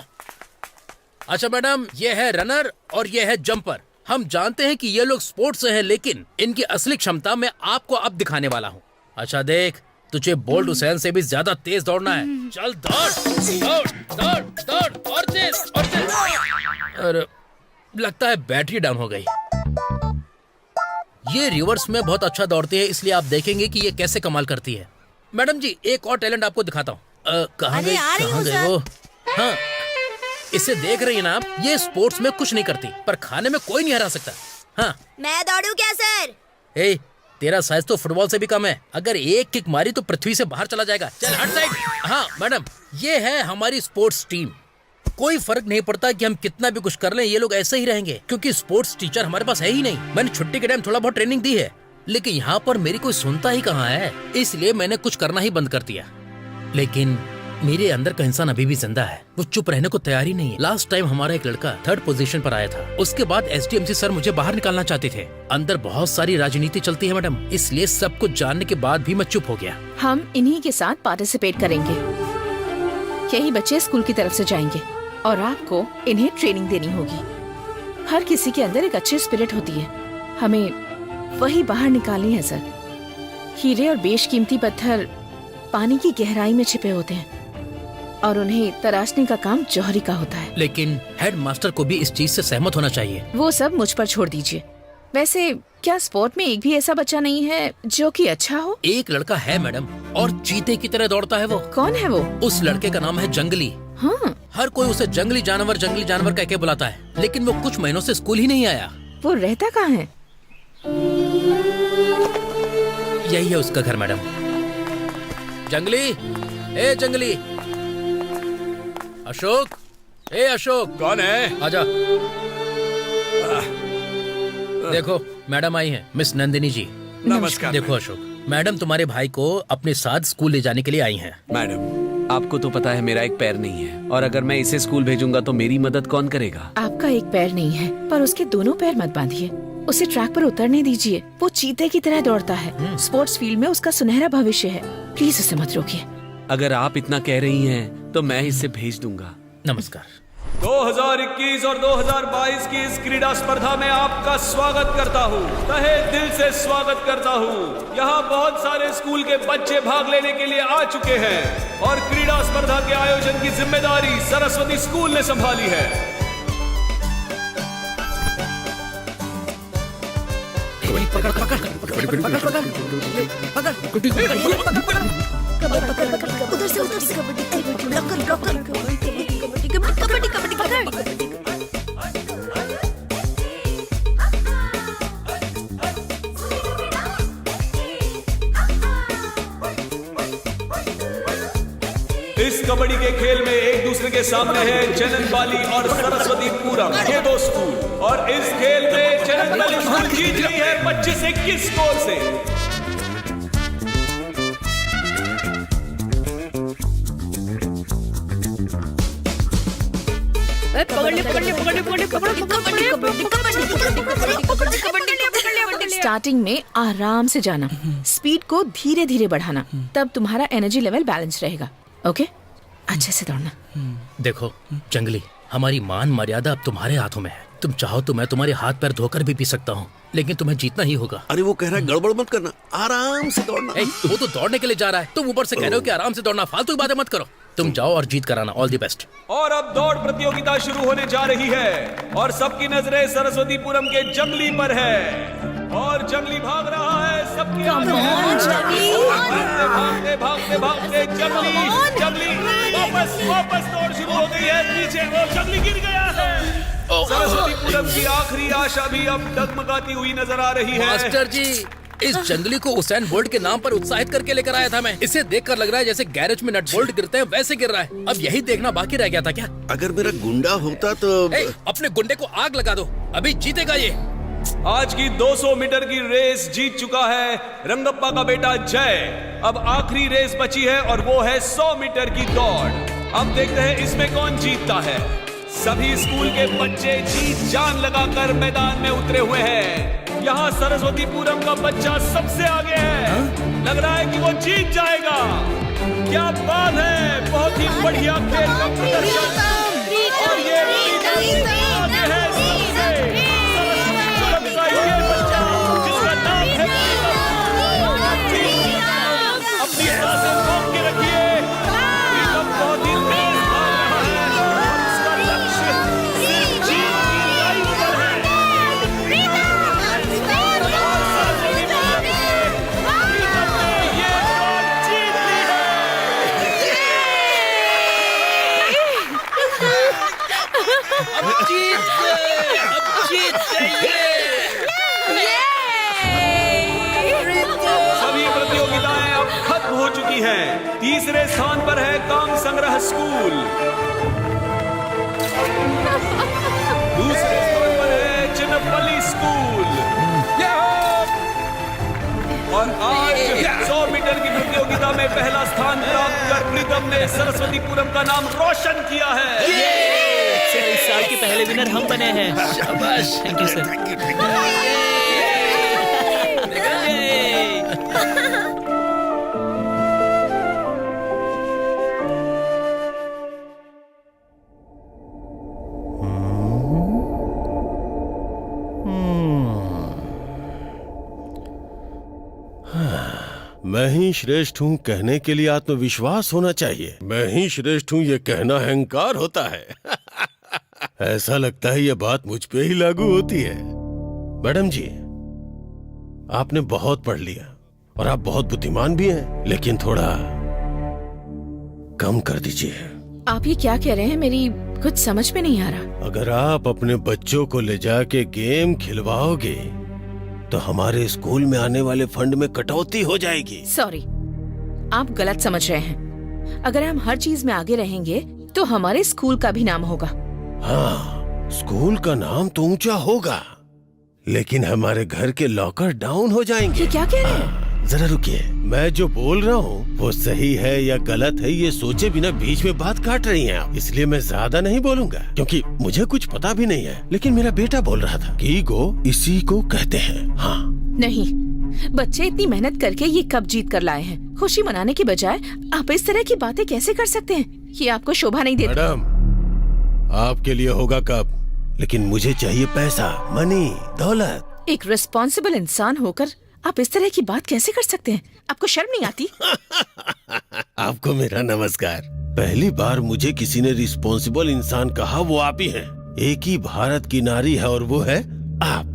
अच्छा मैडम, ये है रनर और ये है जंपर। हम जानते हैं कि ये लोग स्पोर्ट्स से हैं, लेकिन इनकी असली क्षमता मैं आपको अब दिखाने वाला हूँ। अच्छा देख, तुझे बोल्ट हुसैन से भी ज्यादा तेज दौड़ना है। चल दौड़ और तेज। अरे लगता है बैटरी डाउन हो गई। ये रिवर्स में बहुत अच्छा दौड़ती है, इसलिए आप देखेंगे कि ये कैसे कमाल करती है। मैडम जी, एक और टैलेंट आपको दिखाता हूँ। कहाँ गए वो? हाँ, इसे देख रही है ना आप, ये स्पोर्ट्स में कुछ नहीं करती पर खाने में कोई नहीं हरा सकता। हाँ मैं दौड़ू क्या सर? ए, तेरा साइज तो फुटबॉल से भी कम है। अगर एक किक मारी तो पृथ्वी से बाहर चला जाएगा। चल हट साइड। हाँ मैडम, ये है हमारी स्पोर्ट्स टीम। कोई फर्क नहीं पड़ता कि हम कितना भी कुछ कर लें, ये लोग ऐसे ही रहेंगे क्योंकि स्पोर्ट्स टीचर हमारे पास है ही नहीं। मैंने छुट्टी के टाइम थोड़ा बहुत ट्रेनिंग दी है, लेकिन यहाँ पर मेरी कोई सुनता ही कहाँ है, इसलिए मैंने कुछ करना ही बंद कर दिया। लेकिन मेरे अंदर का इंसान अभी भी जिंदा है, वो चुप रहने को तैयार ही नहीं है। लास्ट टाइम हमारा एक लड़का 3rd पोजीशन पर आया था। उसके बाद SDMC सर मुझे बाहर निकालना चाहते थे। अंदर बहुत सारी राजनीति चलती है मैडम, इसलिए सब कुछ जानने के बाद भी मैं चुप हो गया। हम इन्हीं के साथ पार्टिसिपेट करेंगे। यही बच्चे स्कूल की तरफ से जाएंगे और आपको इन्हें ट्रेनिंग देनी होगी। हर किसी के अंदर एक अच्छी स्पिरिट होती है, हमें वही बाहर निकालनी है सर। हीरे और बेशकीमती पत्थर पानी की गहराई में छिपे होते हैं और उन्हें तराशने का काम जौहरी का होता है। लेकिन हेड मास्टर को भी इस चीज से सहमत होना चाहिए। वो सब मुझ पर छोड़ दीजिए। वैसे क्या स्पोर्ट में एक भी ऐसा बच्चा नहीं है जो कि अच्छा हो? एक लड़का है मैडम, और चीते की तरह दौड़ता है वो। कौन है वो? उस लड़के का नाम है जंगली। हाँ। हर कोई उसे जंगली जानवर कह के बुलाता है, लेकिन वो कुछ महीनों से स्कूल ही नहीं आया। वो रहता कहाँ है? यही है उसका घर मैडम। जंगली, ए जंगली। अशोक, ए अशोक। कौन है? आजा। देखो मैडम आई हैं, मिस नंदिनी जी। नमस्कार। देखो अशोक, मैडम तुम्हारे भाई को अपने साथ स्कूल ले जाने के लिए आई हैं। मैडम, आपको तो पता है मेरा एक पैर नहीं है, और अगर मैं इसे स्कूल भेजूंगा तो मेरी मदद कौन करेगा? आपका एक पैर नहीं है, पर उसके दोनों पैर मत बांधिए। उसे ट्रैक पर उतरने दीजिए। वो चीते की तरह दौड़ता है। स्पोर्ट्स फील्ड में उसका सुनहरा भविष्य है। प्लीज उसे मत रोकिए। अगर आप इतना कह रही हैं तो मैं इसे भेज दूंगा। नमस्कार। 2021 और 2022 की इस क्रीड़ा स्पर्धा में आपका स्वागत करता हूँ, तहे दिल से स्वागत करता हूँ। यहाँ बहुत सारे स्कूल के बच्चे भाग लेने के लिए आ चुके हैं और क्रीड़ा स्पर्धा के आयोजन की जिम्मेदारी सरस्वती स्कूल ने संभाली है। उधर से इस कबड्डी के खेल में एक दूसरे के सामने है चननबाली और सरस्वतीपुरम, ये दो स्कूल, और इस खेल में चननबाली स्कूल जीत रही है 25-21 स्कोर से। स्टार्टिंग में आराम से जाना, स्पीड को धीरे धीरे बढ़ाना, तब तुम्हारा एनर्जी लेवल बैलेंस रहेगा। ओके, अच्छे से दौड़ना। देखो जंगली, हमारी मान मर्यादा अब तुम्हारे हाथों में है। तुम चाहो तो मैं तुम्हारे हाथ पैर धोकर भी पी सकता हूँ, लेकिन तुम्हें जीतना ही होगा। अरे वो कह रहा है गड़बड़ मत करना, आराम से दौड़ना। वो तो दौड़ने के लिए जा रहा है, तुम ऊपर से कह रहे हो कि आराम से दौड़ना। फालतू की बातें मत करो, तुम जाओ और जीत कराना। All the best. और अब दौड़ प्रतियोगिता शुरू होने जा रही है और सबकी नजरें सरस्वतीपुरम के जंगली पर है और जंगली भाग रहा है। सबकी भागते भागते भागते जंगली वापस दौड़ शुरू हो गई है। पीछे वो जंगली गिर गया है। सरस्वतीपुरम की आखिरी आशा भी अब डगमगाती हुई नजर आ रही है। मास्टर जी, इस जंगली को उसेन बोल्ट के नाम पर उत्साहित करके लेकर आया था मैं। इसे देखकर लग रहा है जैसे गैरेज में नट बोल्ट गिरते हैं वैसे गिर रहा है। अब यही देखना बाकी रह गया था क्या? अगर मेरा गुंडा होता तो अपने गुंडे को आग लगा दो, अभी जीतेगा ये। आज की 200 मीटर की रेस जीत चुका है रंगप्पा का बेटा जय। अब आखिरी रेस बची है और वो है 100 मीटर की दौड़। अब देखते हैं इसमें कौन जीतता है। सभी स्कूल के बच्चे जी जान लगाकर मैदान में उतरे हुए हैं। यहाँ सरस्वतीपुरम का बच्चा सबसे आगे है। लग रहा है कि वो जीत जाएगा। क्या बात है, बहुत ही बढ़िया खेल का प्रदर्शन। और ये आगे है सबसे सरस्वतीपुरम का ये बच्चा जिसका नाम है अपनी सांसें रोक के रखिए। बहुत ही तेज भाग रहा है और उसका लक्ष्य सिर्फ जीत की लाइन पर है। ये जीत ली है। जीत गए, अब जीत सभी प्रतियोगिताएं अब खत्म हो चुकी हैं। तीसरे स्थान पर है काम संग्रह स्कूल, दूसरे स्थान पर है चिन्नपल्ली स्कूल, और आज 100 मीटर की प्रतियोगिता में पहला स्थान प्राप्त कर प्रीतम ने सरस्वतीपुरम का नाम रोशन किया है। इस साल के पहले विनर हम बने हैं। शाबाश। Thank you sir. मैं ही श्रेष्ठ हूँ कहने के लिए आत्मविश्वास होना चाहिए। मैं ही श्रेष्ठ हूँ ये कहना अहंकार होता है। ऐसा लगता है ये बात मुझ पे ही लागू होती है। मैडम जी, आपने बहुत पढ़ लिया और आप बहुत बुद्धिमान भी हैं, लेकिन थोड़ा कम कर दीजिए। आप ये क्या कह रहे हैं? मेरी कुछ समझ में नहीं आ रहा। अगर आप अपने बच्चों को ले जाके गेम खिलवाओगे तो हमारे स्कूल में आने वाले फंड में कटौती हो जाएगी। सॉरी, आप गलत समझ रहे हैं। अगर हम हर चीज में आगे रहेंगे तो हमारे स्कूल का भी नाम होगा। हाँ, स्कूल का नाम तो ऊंचा होगा, लेकिन हमारे घर के लॉकर डाउन हो जाएंगे। ये क्या कह रहे हैं? जरा रुकिए, मैं जो बोल रहा हूँ वो सही है या गलत है ये सोचे बिना बीच में बात काट रही हैं आप। इसलिए मैं ज्यादा नहीं बोलूंगा क्योंकि मुझे कुछ पता भी नहीं है। लेकिन मेरा बेटा बोल रहा था कि ईगो इसी को कहते हैं। हाँ नहीं, बच्चे इतनी मेहनत करके ये कप जीत कर लाए हैं। खुशी मनाने की बजाय आप इस तरह की बातें कैसे कर सकते हैं? ये आपको शोभा नहीं देता। मैडम, आपके लिए होगा कप, लेकिन मुझे चाहिए पैसा, मनी, दौलत। एक रिस्पॉन्सिबल इंसान होकर आप इस तरह की बात कैसे कर सकते हैं? आपको शर्म नहीं आती? आपको मेरा नमस्कार। पहली बार मुझे किसी ने रिस्पॉन्सिबल इंसान कहा, वो आप ही हैं। एक ही भारत की नारी है और वो है आप।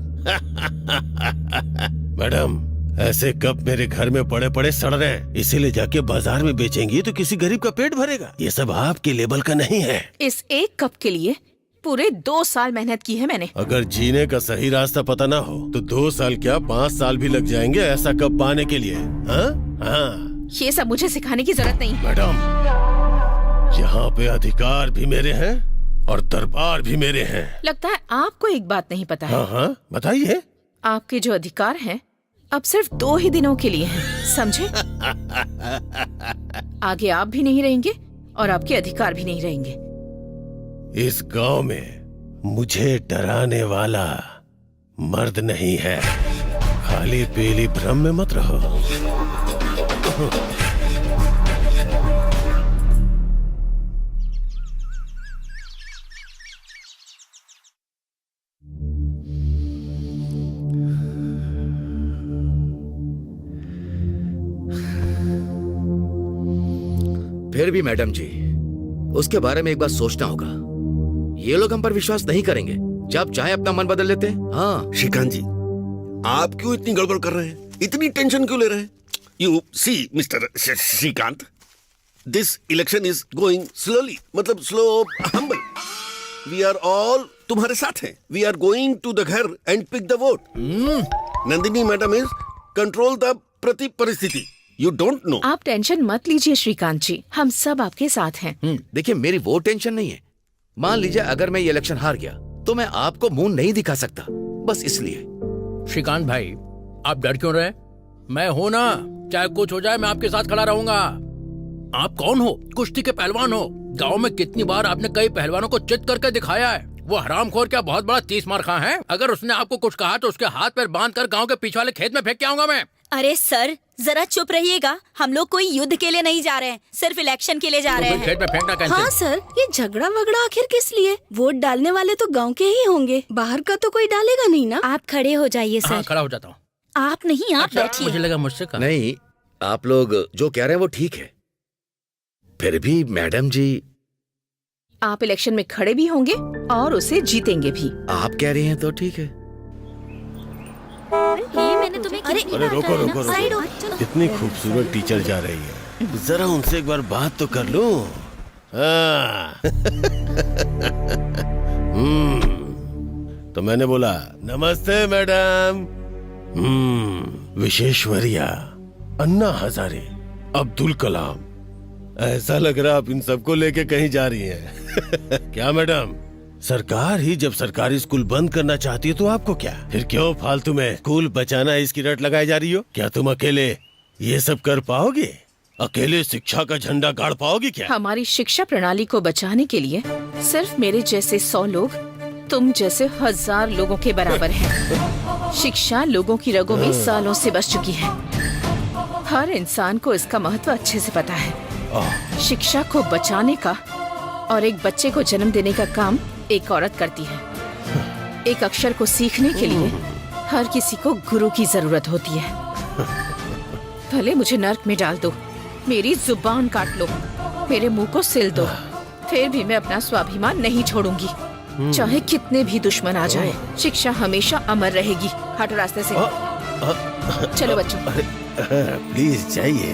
मैडम, ऐसे कप मेरे घर में पड़े पड़े सड़ रहे हैं, इसीलिए जाके बाजार में बेचेंगी तो किसी गरीब का पेट भरेगा। ये सब आपके लेवल का नहीं है। इस एक कप के लिए पूरे 2 साल मेहनत की है मैंने। अगर जीने का सही रास्ता पता ना हो तो 2 साल क्या 5 साल भी लग जाएंगे ऐसा कप पाने के लिए। हाँ हाँ, ये सब मुझे सिखाने की जरूरत नहीं। मैडम, यहाँ पे अधिकार भी मेरे हैं और दरबार भी मेरे हैं। लगता है आपको एक बात नहीं पता है। हाँ हाँ, बताइए। आपके जो अधिकार हैं अब सिर्फ 2 ही दिनों के लिए हैं, समझे? आगे आप भी नहीं रहेंगे और आपके अधिकार भी नहीं रहेंगे। इस गांव में मुझे डराने वाला मर्द नहीं है। खाली पीली भ्रम में मत रहो। फिर भी मैडम जी, उसके बारे में एक बार सोचना होगा। ये लोग हम पर विश्वास नहीं करेंगे जब चाहे अपना मन बदल लेते हैं। हाँ श्रीकांत जी, आप क्यों इतनी गड़बड़ कर रहे हैं? इतनी टेंशन क्यों ले रहे हैं? You see mister Shrikant, this election is going slowly, मतलब slow humble. We are all तुम्हारे साथ हैं। We are going to the घर and pick the vote. Nandini madam is control the प्रति परिस्थिति। You don't know. आप टेंशन मत लीजिए श्रीकांत जी, हम सब आपके साथ हैं। देखिए, मेरी वो टेंशन नहीं है। मान लीजिए अगर मैं ये इलेक्शन हार गया तो मैं आपको मुंह नहीं दिखा सकता, बस इसलिए। श्रीकांत भाई, आप डर क्यों रहे? मैं हूं ना, चाहे कुछ हो जाए मैं आपके साथ खड़ा रहूंगा। आप कौन हो? कुश्ती के पहलवान हो। गांव में कितनी बार आपने कई पहलवानों को चित करके दिखाया है। वो हरामखोर क्या बहुत बड़ा 30 मार खा है? अगर उसने आपको कुछ कहा तो उसके हाथ पैर बांध कर गाँव के पीछे वाले खेत में फेंक के आऊंगा मैं। अरे सर, जरा चुप रहिएगा। हम लोग कोई युद्ध के लिए नहीं जा रहे हैं, सिर्फ इलेक्शन के लिए जा रहे हैं। खेत में फेंकना कैसे? हाँ सर, ये झगड़ा वगड़ा आखिर किस लिए? वोट डालने वाले तो गांव के ही होंगे, बाहर का तो कोई डालेगा नहीं ना। आप खड़े हो जाइए सर। हाँ, खड़ा हो जाता हूँ। आप नहीं, आप बैठिए। मुझे लगा मुझसे कहा। नहीं, आप लोग जो कह रहे हैं वो ठीक है। फिर भी मैडम जी, आप इलेक्शन में खड़े भी होंगे और उसे जीतेंगे भी। आप कह रही हैं तो ठीक है। मैंने तुम्हें अरे रोको रोको रोको, कितनी खूबसूरत टीचर जा रही है, जरा उनसे एक बार बात तो कर लूं। हाँ। तो मैंने बोला नमस्ते मैडम। विश्वेश्वरैया, अन्ना हजारे, अब्दुल कलाम, ऐसा लग रहा आप इन सबको लेके कहीं जा रही हैं। क्या मैडम, सरकार ही जब सरकारी स्कूल बंद करना चाहती है तो आपको क्या, फिर क्यों फालतू में स्कूल बचाना इसकी रट लगाई जा रही हो? क्या तुम अकेले ये सब कर पाओगे? अकेले शिक्षा का झंडा गाड़ पाओगे क्या? हमारी शिक्षा प्रणाली को बचाने के लिए सिर्फ मेरे जैसे 100 लोग तुम जैसे 1000 लोगों के बराबर हैं। शिक्षा लोगों की रगों में सालों से बस चुकी है। हर इंसान को इसका महत्व अच्छे से पता है। शिक्षा को बचाने का और एक बच्चे को जन्म देने का काम एक औरत करती है। एक अक्षर को सीखने के लिए हर किसी को गुरु की जरूरत होती है। भले मुझे नर्क में डाल दो, मेरी जुबान काट लो, मेरे मुंह को सिल दो, फिर भी मैं अपना स्वाभिमान नहीं छोड़ूंगी, चाहे कितने भी दुश्मन आ जाए। शिक्षा हमेशा अमर रहेगी। हटो रास्ते से। चलो बच्चों। प्लीज जाइए।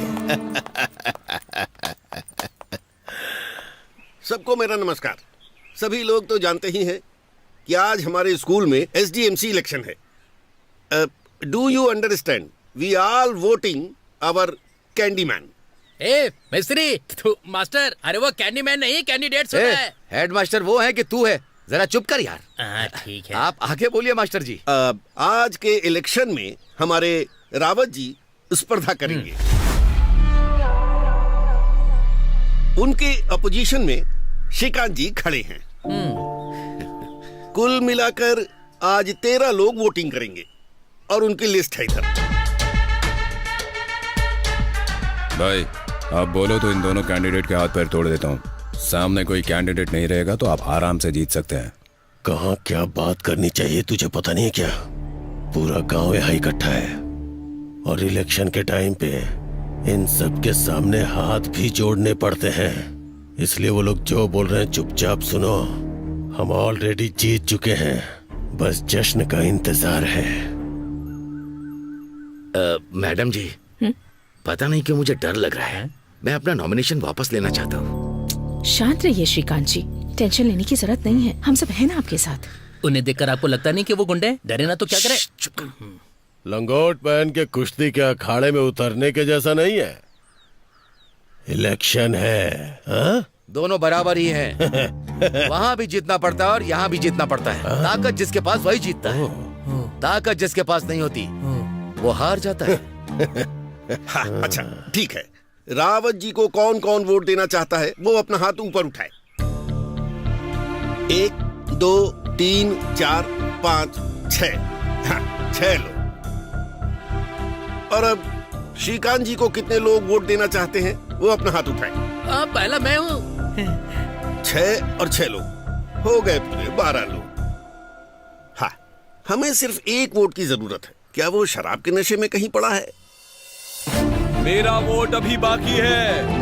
सबको मेरा नमस्कार। सभी लोग तो जानते ही हैं कि आज हमारे स्कूल में SDMC इलेक्शन है। Do you understand? We are voting our candy man. ए मिस्त्री, तू मास्टर, अरे वो कैंडी मैन नहीं, कैंडिडेट होता है। हेड मास्टर वो है कि तू है? जरा चुप कर यार। ठीक है, आप आगे बोलिए मास्टर जी। आज के इलेक्शन में हमारे रावत जी स्पर्धा करेंगे। उनके अपोजिशन में श्रीकांत जी खड़े हैं। कुल मिलाकर आज 13 लोग वोटिंग करेंगे और उनकी लिस्ट है इधर। भाई आप बोलो तो इन दोनों कैंडिडेट के हाथ पैर तोड़ देता हूँ। सामने कोई कैंडिडेट नहीं रहेगा तो आप आराम से जीत सकते हैं। कहाँ क्या बात करनी चाहिए तुझे पता नहीं है क्या? पूरा गांव यहाँ इकट्ठा है और इलेक्शन के टाइम पे इन सब के सामने हाथ भी जोड़ने पड़ते हैं। इसलिए वो लोग जो बोल रहे हैं चुपचाप सुनो। हम ऑलरेडी जीत चुके हैं, बस जश्न का इंतजार है। मैडम जी, पता नहीं क्यों मुझे डर लग रहा है। मैं अपना नॉमिनेशन वापस लेना चाहता हूँ। शांत रहिए श्रीकांत जी, टेंशन लेने की जरूरत नहीं है। हम सब हैं ना आपके साथ। उन्हें देखकर आपको लगता नहीं कि वो गुंडे? डरे ना तो क्या करे? लंगोट पहन के कुश्ती के अखाड़े में उतरने के जैसा नहीं है। इलेक्शन है। हा? दोनों बराबर ही हैं। वहाँ भी जीतना पड़ता है और यहाँ भी जीतना पड़ता है। ताकत जिसके पास वही जीतता है, ताकत जिसके पास नहीं होती वो हार जाता है। हाँ, अच्छा ठीक है। रावत जी को कौन कौन वोट देना चाहता है वो अपना हाथ ऊपर उठाए। 1 2 3 4 5 6। हाँ, 6 लोग। और अब श्रीकांत जी को कितने लोग वोट देना चाहते हैं वो अपना हाथ उठाए। पहला मैं हूँ। 6 और 6 लोग हो गए, पूरे 12 लोग। हाँ, हमें सिर्फ एक वोट की जरूरत है। क्या वो शराब के नशे में कहीं पड़ा है? मेरा वोट अभी बाकी है।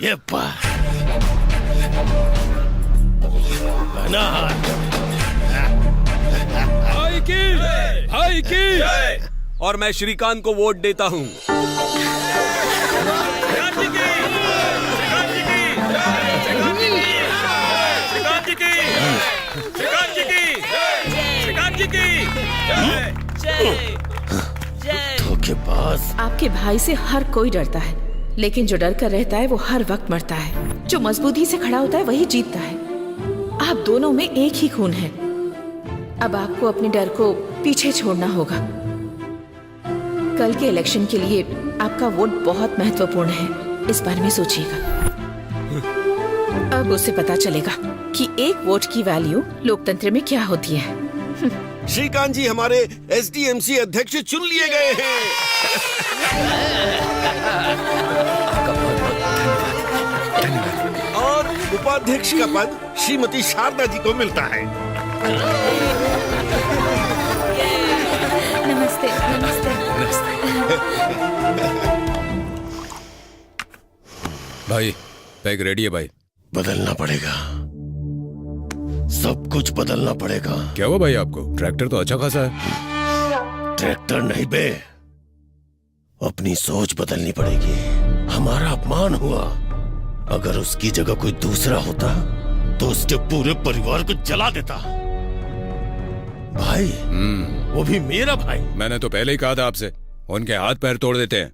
ये भाई की और मैं श्रीकांत को वोट देता हूँ। धोखेबाज। आपके भाई से हर कोई डरता है, लेकिन जो डर कर रहता है वो हर वक्त मरता है। जो मजबूती से खड़ा होता है वही जीतता है। आप दोनों में एक ही खून है। अब आपको अपने डर को पीछे छोड़ना होगा। कल के इलेक्शन के लिए आपका वोट बहुत महत्वपूर्ण है, इस बारे में सोचिएगा। अब उसे पता चलेगा कि एक वोट की वैल्यू लोकतंत्र में क्या होती है। श्रीकांत जी हमारे SDMC अध्यक्ष चुन लिए गए हैं। और उपाध्यक्ष का पद श्रीमती शारदा जी को मिलता है। नमस्ते। नमस्ते। भाई पैग रेडी है भाई। बदलना पड़ेगा। सब कुछ बदलना पड़ेगा। क्या हुआ भाई आपको? ट्रैक्टर तो अच्छा खासा है। ट्रैक्टर नहीं बे, अपनी सोच बदलनी पड़ेगी। हमारा अपमान हुआ, अगर उसकी जगह कोई दूसरा होता तो उसके पूरे परिवार को जला देता। भाई, वो भी मेरा भाई। मैंने तो पहले ही कहा था आपसे, उनके हाथ पैर तोड़ देते हैं,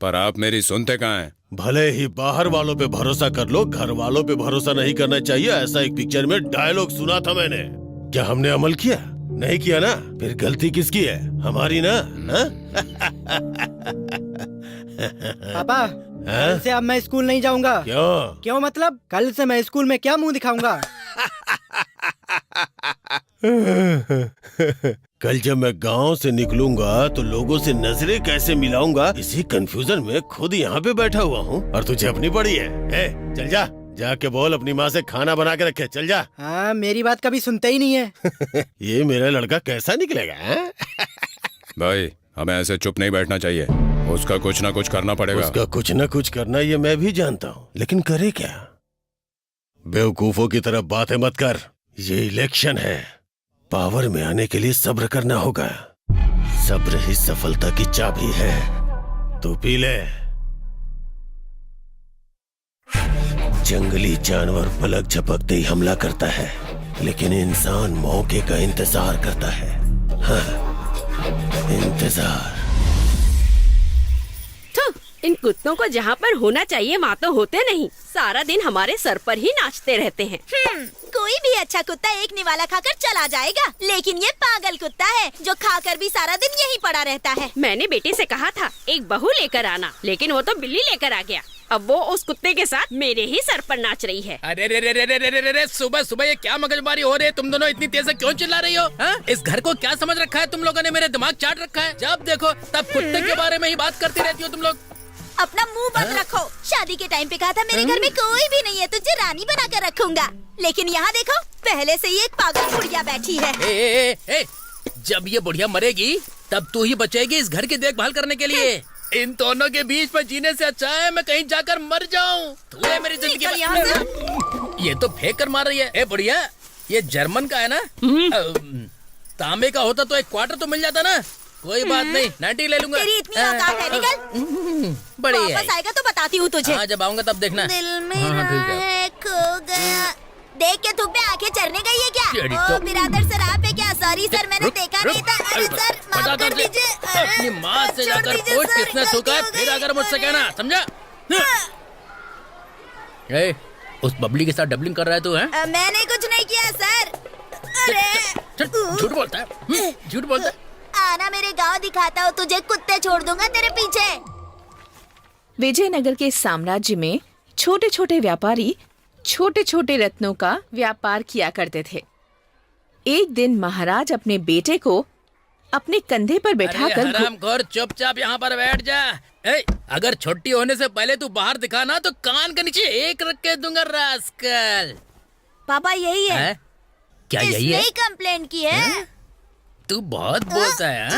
पर आप मेरी सुनते कहाँ हैं? भले ही बाहर वालों पे भरोसा कर लो, घर वालों पे भरोसा नहीं करना चाहिए, ऐसा एक पिक्चर में डायलॉग सुना था मैंने। क्या हमने अमल किया? नहीं किया ना? फिर गलती किसकी है? हमारी ना? पापा, कल से अब मैं स्कूल नहीं जाऊंगा। क्यों मतलब? कल से मैं स्कूल में क्या मुंह दिखाऊंगा? कल जब मैं गांव से निकलूंगा तो लोगों से नजरें कैसे मिलाऊंगा, इसी कंफ्यूजन में खुद यहाँ पे बैठा हुआ हूँ और तुझे अपनी पड़ी है। चल जा, जाके बोल अपनी माँ से खाना बना के रखे। चल जा। हाँ, मेरी बात कभी सुनते ही नहीं है। ये मेरा लड़का कैसा निकलेगा? भाई, हमें ऐसे चुप नहीं बैठना चाहिए, उसका कुछ ना कुछ करना पड़ेगा। उसका कुछ ना कुछ करना ये मैं भी जानता हूँ, लेकिन करे क्या? बेवकूफों की तरह बातें मत कर। ये इलेक्शन है, पावर में आने के लिए सब्र करना होगा। सब्र ही सफलता की चाबी है। तू पी ले। जंगली जानवर पलक झपकते ही हमला करता है, लेकिन इंसान मौके का इंतजार करता है। हाँ, इंतजार। इन कुत्तों को जहाँ पर होना चाहिए वहाँ तो होते नहीं, सारा दिन हमारे सर पर ही नाचते रहते हैं। कोई भी अच्छा कुत्ता एक निवाला खाकर चला जाएगा, लेकिन ये पागल कुत्ता है जो खाकर भी सारा दिन यहीं पड़ा रहता है। मैंने बेटे से कहा था एक बहू लेकर आना, लेकिन वो तो बिल्ली लेकर आ गया। अब वो उस कुत्ते के साथ मेरे ही सर पर नाच रही है। अरे रे रे रे रे रे रे रे, सुबह सुबह ये क्या मगजमारी हो रही है? तुम दोनों इतनी तेज से क्यों चिल्ला रही हो? हाँ? इस घर को क्या समझ रखा है तुम लोगों ने? मेरे दिमाग चाट रखा है। जब देखो तब कुत्ते के बारे में ही बात करती रहती हो तुम लोग। अपना मुंह बंद रखो। शादी के टाइम पे कहा था मेरे घर में कोई भी नहीं है, तुझे रानी बना कर रखूंगा, लेकिन यहाँ देखो पहले से ही एक पागल बुढ़िया बैठी है। ए, जब ये बुढ़िया मरेगी तब तू ही बचेगी इस घर की देखभाल करने के लिए। इन दोनों के बीच में जीने से अच्छा है मैं कहीं जाकर मर जाऊं। तू है मेरी जिंदगी में। ये तो फेंक कर मार रही है। ए बुढ़िया, ये जर्मन का है ना? तांबे का होता तो एक क्वार्टर तो मिल जाता ना। कोई बात नहीं, 90 ले लूंगा। तेरी इतनी औकात है, निकल। बढ़िया। वापस आएगा तो बताती हूँ तुझे। हाँ, जब आऊंगा तब देखना। दिल में है खो गया। देख के धूप में आंखें चरने गई है क्या? ओ बिरादर सर, आप है क्या? सॉरी सर, मैंने देखा नहीं था। अरे सर माफ कर दीजिए। अपनी माँ से जाकर पूछ किसने थूका है, फिर अगर मुझसे कहना, समझा? उस बबली के साथ डबलिंग कर रहा है तू? है मैंने कुछ नहीं किया सर। अरे झूठ बोलता है, झूठ बोलता है। आना मेरे गांव दिखाता हूँ तुझे, कुत्ते छोड़ दूंगा तेरे पीछे। विजयनगर के साम्राज्य में छोटे छोटे व्यापारी छोटे छोटे रत्नों का व्यापार किया करते थे। एक दिन महाराज अपने बेटे को अपने कंधे पर बैठाकर हरामखोर, चुपचाप यहाँ पर बैठ जा। अगर छुट्टी होने से पहले तू बाहर दिखाना तो कान के नीचे एक रख के दूंगा रास्कल। पापा यही है। क्या यही है? इसने कंप्लेंट की है। तू बहुत बोलता है।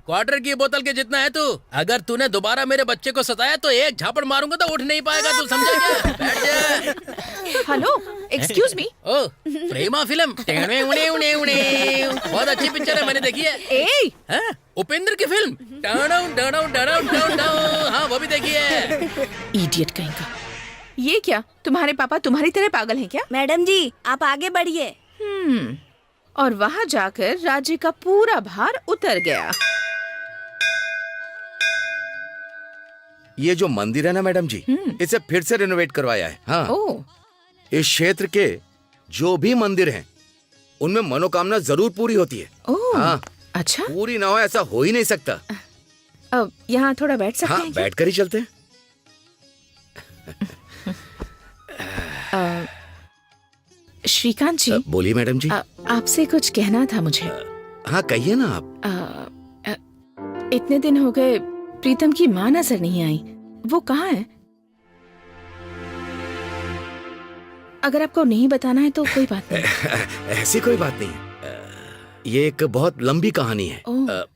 क्वार्टर की बोतल के जितना है तू। अगर तूने दोबारा मेरे बच्चे को सताया तो एक झापड़ मारूंगा तो उठ नहीं पाएगा। तू समझा क्या? बैठ जा। Hello, excuse me. ओ, प्रेमा फिल्म। बहुत अच्छी पिक्चर है, मैंने देखी है। उपेंद्र की फिल्म हाँ, वो भी देखी है। इडियट कहीं का। ये क्या, तुम्हारे पापा तुम्हारी तरह पागल हैं क्या? मैडम जी, आप आगे बढ़िए। और वहाँ जाकर राज्य का पूरा भार उतर गया। ये जो मंदिर है ना मैडम जी, इसे फिर से रिनोवेट करवाया है। हाँ, इस क्षेत्र के जो भी मंदिर हैं, उनमें मनोकामना जरूर पूरी होती है। हाँ, अच्छा, पूरी ना हो ऐसा हो ही नहीं सकता। अब यहाँ थोड़ा बैठ सकते हैं? बैठ कर ही चलते हैं। श्रीकांत जी। बोलिए मैडम जी। आपसे कुछ कहना था मुझे। हाँ, कहिए ना आप। इतने दिन हो गए प्रीतम की माँ नजर नहीं आई, वो कहाँ है? अगर आपको नहीं बताना है तो कोई बात नहीं। ऐसी कोई बात नहीं। ये एक बहुत लंबी कहानी है।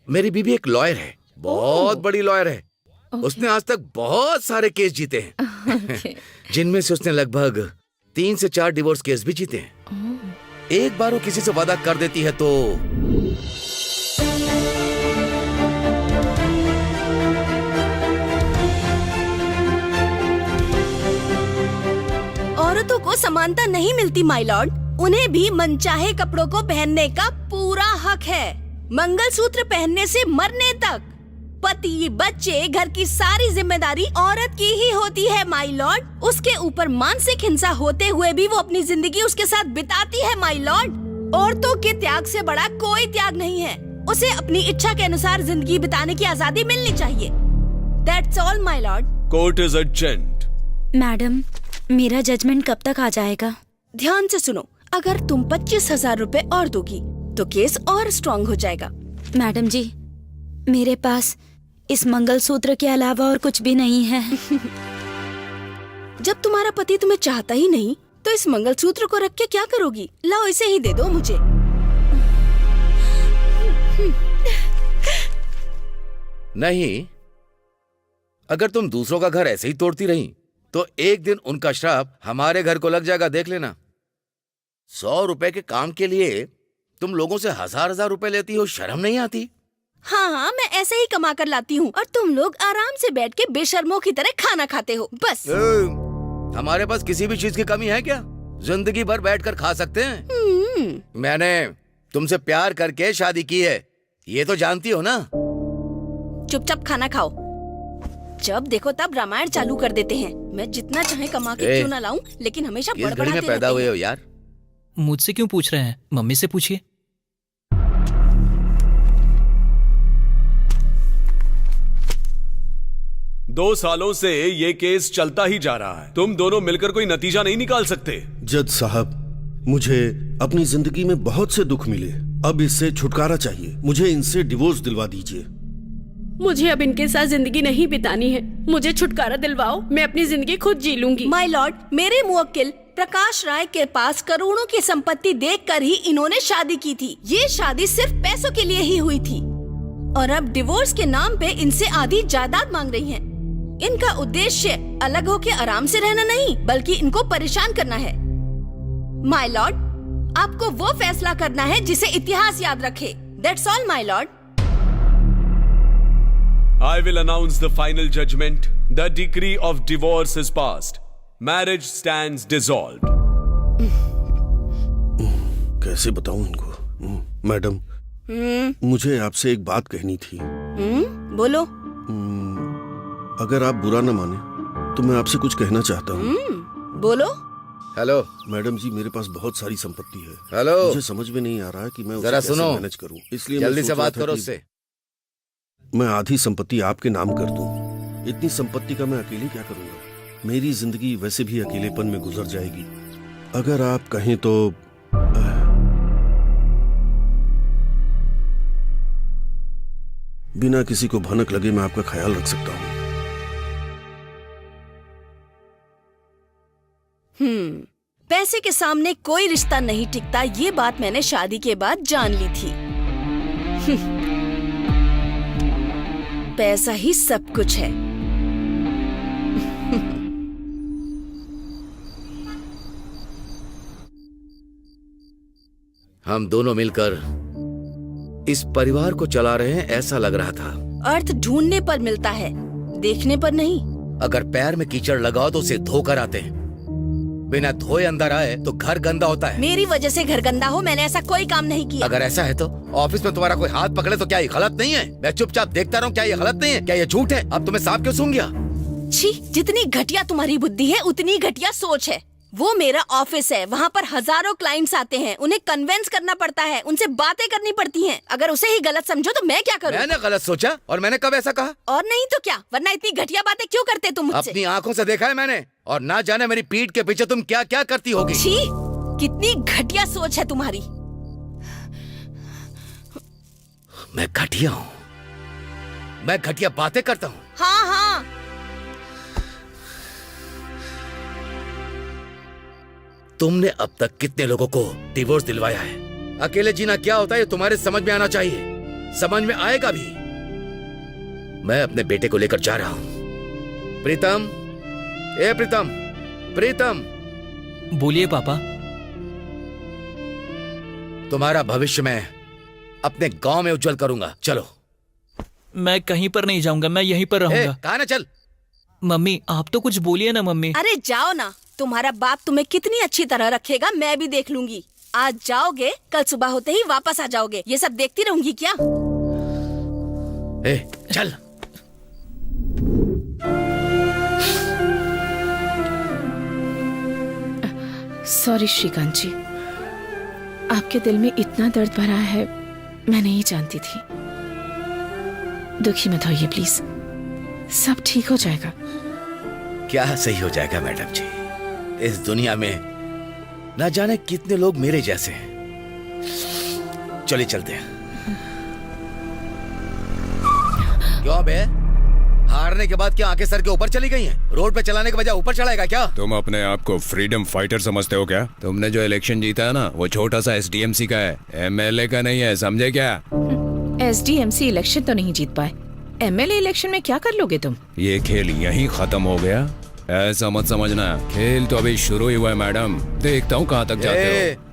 मेरी बीबी एक लॉयर है, बहुत बड़ी लॉयर है। उसने आज तक बहुत सारे केस जीते हैं, जिनमें से उसने लगभग 3 से 4 डिवोर्स केस भी जीते हैं। एक बार वो किसी से वादा कर देती है तो औरतों को समानता नहीं मिलती माय लॉर्ड। उन्हें भी मनचाहे कपड़ों को पहनने का पूरा हक है, मंगलसूत्र पहनने से मरने तक। पति, बच्चे, घर की सारी जिम्मेदारी औरत की ही होती है माय लॉर्ड। उसके ऊपर मानसिक हिंसा होते हुए भी वो अपनी जिंदगी उसके साथ बिताती है माय लॉर्ड। औरतों के त्याग से बड़ा कोई त्याग नहीं है। उसे अपनी इच्छा के अनुसार जिंदगी बिताने की आजादी मिलनी चाहिए। That's all my lord. Court is adjourned. Madam, मेरा जजमेंट कब तक आ जाएगा? ध्यान से सुनो, अगर तुम 25,000 रुपए और दोगी तो केस और स्ट्रॉन्ग हो जाएगा। मैडम जी, मेरे पास इस मंगलसूत्र के अलावा और कुछ भी नहीं है। जब तुम्हारा पति तुम्हें चाहता ही नहीं तो इस मंगलसूत्र को रख के क्या करोगी? लाओ, इसे ही दे दो मुझे। नहीं, अगर तुम दूसरों का घर ऐसे ही तोड़ती रही तो एक दिन उनका श्राप हमारे घर को लग जाएगा, देख लेना। 100 रुपए के काम के लिए तुम लोगों से हजार रुपए लेती हो, शर्म नहीं आती? हाँ हाँ, मैं ऐसे ही कमा कर लाती हूँ और तुम लोग आराम से बैठ के बेशर्मों की तरह खाना खाते हो, बस। हमारे पास किसी भी चीज की कमी है क्या? जिंदगी भर बैठकर खा सकते हैं। मैंने तुमसे प्यार करके शादी की है, ये तो जानती हो ना। चुपचाप खाना खाओ। जब देखो तब रामायण चालू कर देते हैं। मैं जितना चाहे कमा के क्यों ना लाऊं, लेकिन हमेशा बड़बड़ाते रहते हैं। पैदा हुए हो यार। मुझसे क्यों पूछ रहे हैं? मम्मी से पूछिए। दो सालों से ये केस चलता ही जा रहा है। तुम दोनों मिलकर कोई नतीजा नहीं निकाल सकते? जज साहब, मुझे अपनी जिंदगी में बहुत से दुख मिले, अब इससे छुटकारा चाहिए। मुझे इनसे डिवोर्स दिलवा दीजिए। मुझे अब इनके साथ जिंदगी नहीं बितानी है। मुझे छुटकारा दिलवाओ, मैं अपनी जिंदगी खुद जी लूंगी। माय लॉर्ड, मेरे मुवक्किल प्रकाश राय के पास करोड़ों की संपत्ति देखकर ही इन्होंने शादी की थी। ये शादी सिर्फ पैसों के लिए ही हुई थी और अब डिवोर्स के नाम पे इनसे आधी जायदाद मांग रही हैं। इनका उद्देश्य अलग होके आराम से रहना नहीं, बल्कि इनको परेशान करना है। माय लॉर्ड, आपको वो फैसला करना है जिसे इतिहास याद रखे। That's all, my lord. I will announce the final judgment. The decree of divorce is passed. Marriage stands dissolved. कैसे बताऊं इनको? मैडम, मुझे आपसे एक बात कहनी थी। बोलो। अगर आप बुरा न माने तो मैं आपसे कुछ कहना चाहता हूँ। बोलो। हेलो मैडम जी, मेरे पास बहुत सारी संपत्ति है। हेलो, मुझे समझ में नहीं आ रहा है कि मैं उसे जरा कैसे सुनो, मैनेज करूं। इसलिए जल्दी से बात करो उससे। मैं आधी संपत्ति आपके नाम कर दूं। इतनी संपत्ति का मैं अकेले क्या करूंगा? मेरी जिंदगी वैसे भी अकेलेपन में गुजर जाएगी। अगर आप कहें तो बिना किसी को भनक लगे मैं आपका ख्याल रख सकता हूं। पैसे के सामने कोई रिश्ता नहीं टिकता, ये बात मैंने शादी के बाद जान ली थी। पैसा ही सब कुछ है। हम दोनों मिलकर इस परिवार को चला रहे हैं ऐसा लग रहा था। अर्थ ढूंढने पर मिलता है, देखने पर नहीं। अगर पैर में कीचड़ लगाओ तो उसे धोकर आते हैं, बिना धोए अंदर आए तो घर गंदा होता है। मेरी वजह से घर गंदा हो? मैंने ऐसा कोई काम नहीं किया। अगर ऐसा है तो ऑफिस में तुम्हारा कोई हाथ पकड़े तो क्या ये गलत नहीं है? मैं चुपचाप देखता रहूं, क्या ये गलत नहीं है? क्या ये झूठ है? अब तुम्हें सांप क्यों सूंघ गया? छी, जितनी घटिया तुम्हारी बुद्धि है उतनी घटिया सोच है। वो मेरा ऑफिस है, वहाँ पर हजारों क्लाइंट्स आते हैं, उन्हें कन्विंस करना पड़ता है, उनसे बातें करनी पड़ती हैं। अगर उसे ही गलत समझो तो मैं क्या करूँ? मैंने गलत सोचा? और मैंने कब ऐसा कहा? और नहीं तो क्या, वरना इतनी घटिया बातें क्यों करते तुम मुझसे? अपनी आंखों से देखा है मैंने, और ना जाने मेरी पीठ के पीछे तुम क्या क्या करती होगी। छी, कितनी घटिया सोच है तुम्हारी। मैं घटिया हूँ? मैं घटिया बातें करता हूँ? हाँ हाँ, तुमने अब तक कितने लोगों को डिवोर्स दिलवाया है? अकेले जीना क्या होता है ये तुम्हारे समझ में आना चाहिए, समझ में आएगा भी। मैं अपने बेटे को लेकर जा रहा हूं। प्रीतम, ए प्रीतम, प्रीतम, बोलिए पापा। तुम्हारा भविष्य मैं अपने गांव में उज्जवल करूंगा। चलो। मैं कहीं पर नहीं जाऊंगा, मैं यहीं पर रहूंगा। कहा ना चल। मम्मी आप तो कुछ बोलिए ना मम्मी। अरे जाओ ना, तुम्हारा बाप तुम्हें कितनी अच्छी तरह रखेगा मैं भी देख लूंगी। आज जाओगे, कल सुबह होते ही वापस आ जाओगे। ये सब देखती रहूंगी क्या? चल। सॉरी श्रीकांत जी, आपके दिल में इतना दर्द भरा है मैं नहीं जानती थी। दुखी मत होइए प्लीज, सब ठीक हो जाएगा। क्या सही हो जाएगा मैडम जी, इस दुनिया में न जाने कितने लोग मेरे जैसे हैं। चलिए चलते हैं। क्यों बे, हारने के बाद क्या आंखें सर के ऊपर चली गई हैं? रोड पे चलाने के बजाय ऊपर चलाएगा क्या? तुम अपने आप को फ्रीडम फाइटर समझते हो क्या? तुमने जो इलेक्शन जीता है ना, वो छोटा सा SDMC का है, MLA का नहीं है, समझे क्या? SDMC इलेक्शन तो नहीं जीत पाए, MLA इलेक्शन में क्या कर लोगे तुम? ये खेल यहीं खत्म हो गया, ऐसा मत समझना। खेल तो अभी शुरू ही हुआ है मैडम, देखता हूँ कहाँ तक जाते हो।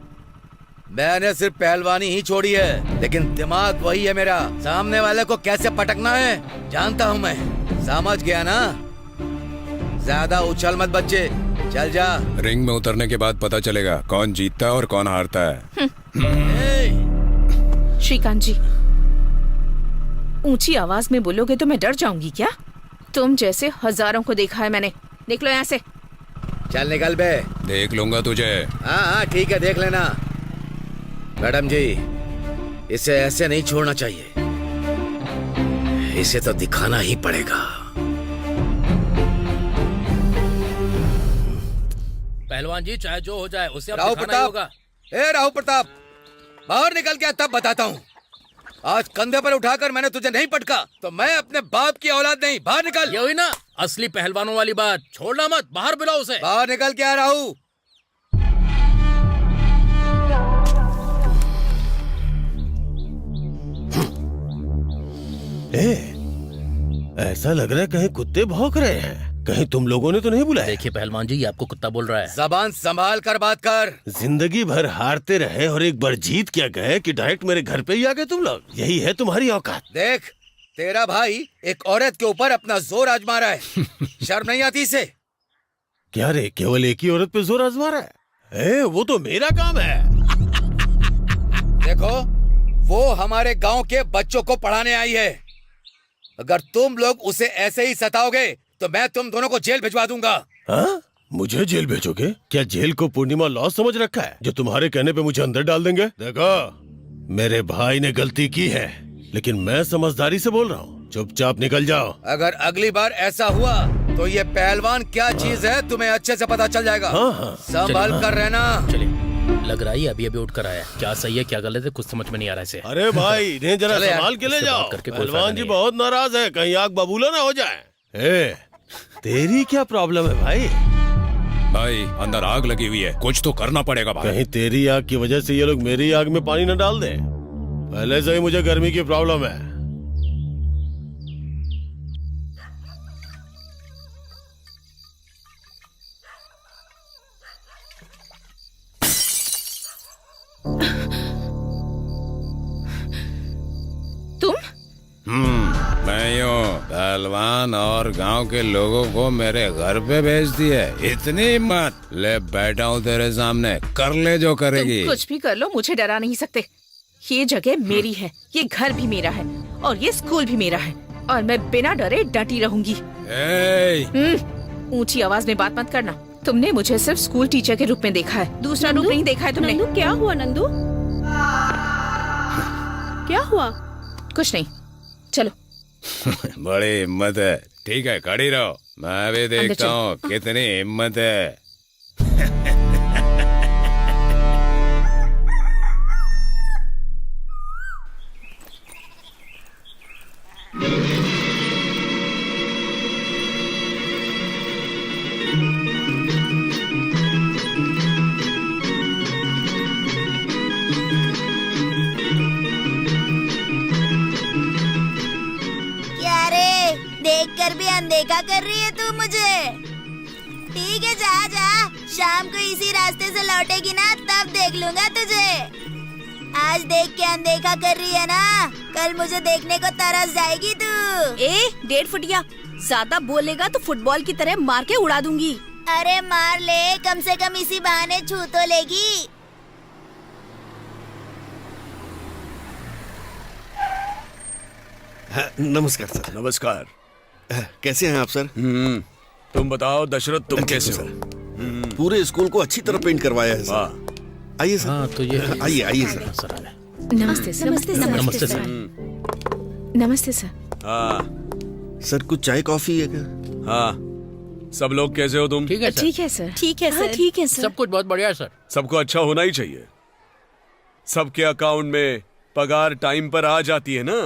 मैंने सिर्फ पहलवानी ही छोड़ी है, लेकिन दिमाग वही है मेरा। सामने वाले को कैसे पटकना है जानता हूँ मैं। समझ गया ना? ज्यादा उछल मत बच्चे, चल जा। रिंग में उतरने के बाद पता चलेगा कौन जीतता है और कौन हारता है। श्रीकांत जी, ऊंची आवाज में बोलोगे तो मैं डर जाऊंगी क्या? तुम जैसे हजारों को देखा है मैंने। निकलो यहाँ से। चल निकल बे। देख लूंगा तुझे। हाँ ठीक है, देख लेना। मैडम जी, इसे ऐसे नहीं छोड़ना चाहिए, इसे तो दिखाना ही पड़ेगा। पहलवान जी चाहे जो हो जाए उसे अब राव दिखाना ही होगा। प्रताप, राव प्रताप, बाहर निकल के तब बताता हूँ। आज कंधे पर उठाकर मैंने तुझे नहीं पटका तो मैं अपने बाप की औलाद नहीं। बाहर निकल। ये हुई ना असली पहलवानों वाली बात। छोड़ना मत, बाहर बुलाओ उसे। बाहर निकल के आ रहा हूँ। ऐसा लग रहा है कहीं कुत्ते भौंक रहे हैं। कहीं तुम लोगों ने तो नहीं बुलाया? देखिए पहलवान जी, ये आपको कुत्ता बोल रहा है। जबान संभाल कर बात कर। जिंदगी भर हारते रहे और एक बार जीत क्या गए कि डायरेक्ट मेरे घर पे ही आ गए तुम लोग। यही है तुम्हारी औकात। देख, तेरा भाई एक औरत के ऊपर अपना जोर आजमा रहा है। शर्म नहीं आती इसे? क्या रे, केवल एक ही औरत पे जोर आजमा रहा है? वो तो मेरा काम है। देखो, वो हमारे गांव के बच्चों को पढ़ाने आई है। अगर तुम लोग उसे ऐसे ही सताओगे तो मैं तुम दोनों को जेल भिजवा दूंगा। हाँ? मुझे जेल भेजोगे? क्या जेल को पूर्णिमा लॉ समझ रखा है जो तुम्हारे कहने पे मुझे अंदर डाल देंगे? देखो, मेरे भाई ने गलती की है, लेकिन मैं समझदारी से बोल रहा हूँ। चुपचाप निकल जाओ। अगर अगली बार ऐसा हुआ तो ये पहलवान क्या चीज है तुम्हें अच्छे से पता चल जाएगा। संभल कर रहना। चलिए, लग रहा है अभी अभी उठ कर आया। क्या सही है क्या गलत है कुछ समझ में नहीं आ रहा इसे। अरे भाई, इन्हें जरा संभाल के ले जाओ। पहलवान जी बहुत नाराज है, कहीं आग बबूला ना हो जाए। तेरी क्या प्रॉब्लम है भाई? भाई अंदर आग लगी हुई है, कुछ तो करना पड़ेगा भाई। कहीं तेरी आग की वजह से ये लोग मेरी आग में पानी न डाल दें। पहले से ही मुझे गर्मी की प्रॉब्लम है। मैं यूं पहलवान और गांव के लोगों को मेरे घर पे भेज दिए। इतनी हिम्मत? ले बैठा हूँ तेरे सामने, कर ले जो करेगी। तुम कुछ भी कर लो, मुझे डरा नहीं सकते। ये जगह मेरी है, ये घर भी मेरा है और ये स्कूल भी मेरा है और मैं बिना डरे डटी रहूंगी। ऊंची आवाज में बात मत करना। तुमने मुझे सिर्फ स्कूल टीचर के रूप में देखा है, दूसरा रूप नहीं देखा है तुमने। नंदू क्या हुआ? नंदू क्या हुआ? कुछ नहीं, चलो। बड़ी हिम्मत है। ठीक है, खड़ी रहो, मैं भी देखता हूँ कितनी हिम्मत है। क्या रे, देखकर भी अनदेखा कर रही है तू मुझे? ठीक है, जा जा। शाम को इसी रास्ते से लौटेगी ना, तब देख लूंगा तुझे। आज देख के अनदेखा कर रही है ना, कल मुझे देखने को तरस जाएगी तू। ए 1.5 फुटिया, ज्यादा बोलेगा तो फुटबॉल की तरह मार के उड़ा दूंगी। अरे मार ले, कम से कम इसी बहाने छू तो लेगी। नमस्कार सर। नमस्कार। कैसे हैं आप सर? तुम बताओ दशरथ, तुम कैसे हो? पूरे स्कूल को अच्छी तरह पेंट करवाया है सर। आइए सर। हाँ तो ये आइए आइए सर। नमस्ते सर। नमस्ते सर। नमस्ते सर। नमस्ते सर। हाँ सर कुछ चाय कॉफी है क्या? हाँ, सब लोग कैसे हो तुम? ठीक है सर। ठीक है सर। ठीक है सर। ठीक है सर। सब कुछ बहुत बढ़िया है सर। सबको अच्छा होना ही चाहिए। सबके अकाउंट में पगार टाइम पर आ जाती है ना?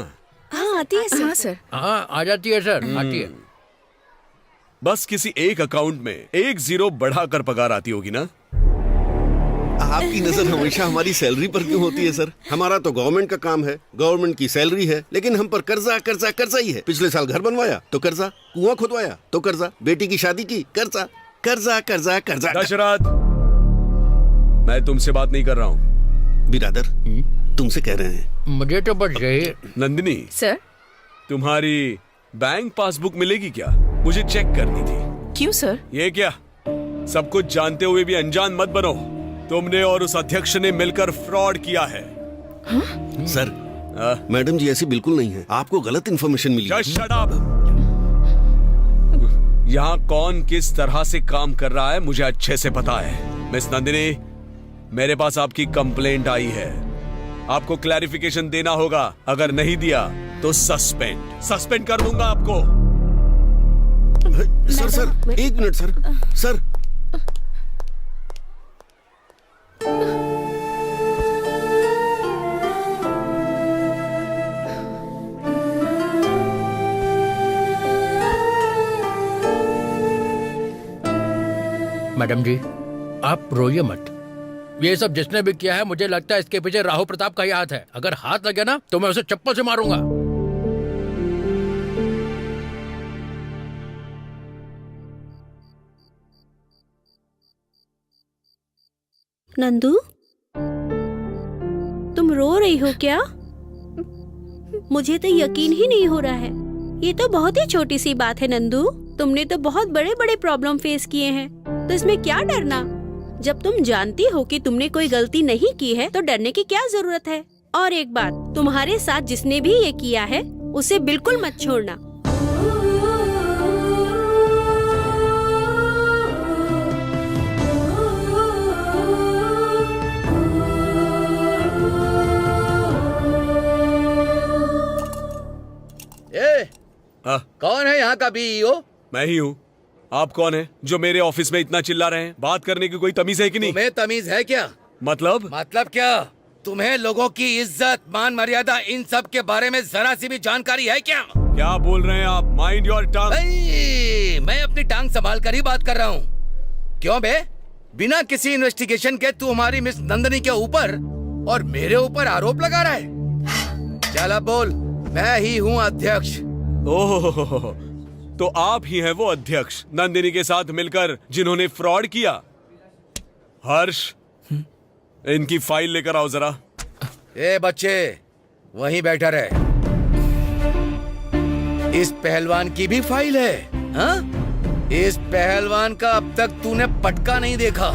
हाँ आती है सर। हाँ सर। हाँ आ जाती है सर, आती है। बस किसी एक अकाउंट में 1 0 बढ़ाकर पगार आती होगी ना? आपकी नजर हमेशा हमारी सैलरी पर क्यों होती है सर? हमारा तो गवर्नमेंट का काम है, गवर्नमेंट की सैलरी है, लेकिन हम पर कर्जा कर्जा कर्जा ही है। पिछले साल घर बनवाया तो कर्जा, कुआं खुदवाया तो कर्जा, बेटी की शादी की कर्जा, कर्जा कर्जा कर्जा। दशरथ, मैं तुमसे बात नहीं कर रहा हूँ। बिरादर, तुमसे कह रहे हैं। मुझे तो बस यही। नंदिनी सर। तुम्हारी बैंक पासबुक मिलेगी क्या? मुझे चेक करनी थी। क्यों सर? ये क्या, सब कुछ जानते हुए भी अनजान मत बनो। तुमने और उस अध्यक्ष ने मिलकर फ्रॉड किया है। हाँ? सर, मैडम जी ऐसी बिल्कुल नहीं है, आपको गलत इन्फॉर्मेशन मिली। Just shut up! यहाँ कौन किस तरह से काम कर रहा है मुझे अच्छे से पता है। मिस नंदिनी, मेरे पास आपकी कंप्लेंट आई है, आपको क्लैरिफिकेशन देना होगा। अगर नहीं दिया तो सस्पेंड कर दूंगा आपको। Sir sir 1 minute sir. Sir madam ji आप रोइए मत। ये सब जिसने भी किया है, मुझे लगता है इसके पीछे राहु प्रताप का ही हाथ है। अगर हाथ लगे ना तो मैं उसे चप्पल से मारूंगा। नंदू, तुम रो रही हो क्या? मुझे तो यकीन ही नहीं हो रहा है। ये तो बहुत ही छोटी सी बात है नंदू। तुमने तो बहुत बड़े बड़े प्रॉब्लम फेस किए हैं, तो इसमें क्या डरना? जब तुम जानती हो कि तुमने कोई गलती नहीं की है तो डरने की क्या जरूरत है? और एक बात, तुम्हारे साथ जिसने भी ये किया है उसे बिल्कुल मत छोड़ना। कौन है यहाँ का बीईओ? मैं ही हूँ। आप कौन है जो मेरे ऑफिस में इतना चिल्ला रहे हैं? बात करने की कोई तमीज है कि नहीं? तुम्हें तमीज है क्या? मतलब क्या? तुम्हें लोगों की इज्जत, मान मर्यादा, इन सब के बारे में जरा सी भी जानकारी है क्या? क्या बोल रहे हैं आप? Mind your tongue. मैं अपनी टांग संभाल कर ही बात कर रहा हूँ। क्यों बे? बिना किसी इन्वेस्टिगेशन के तू हमारी मिस नंदिनी के ऊपर और मेरे ऊपर आरोप लगा रहा है। चल अब बोल। मैं ही हूँ अध्यक्ष। ओह, तो आप ही हैं वो अध्यक्ष नंदिनी के साथ मिलकर जिन्होंने फ्रॉड किया। हर्ष, इनकी फाइल लेकर आओ जरा। ए बच्चे, वहीं बैठा रहे। इस पहलवान की भी फाइल है? हाँ? इस पहलवान का अब तक तूने पटका नहीं देखा।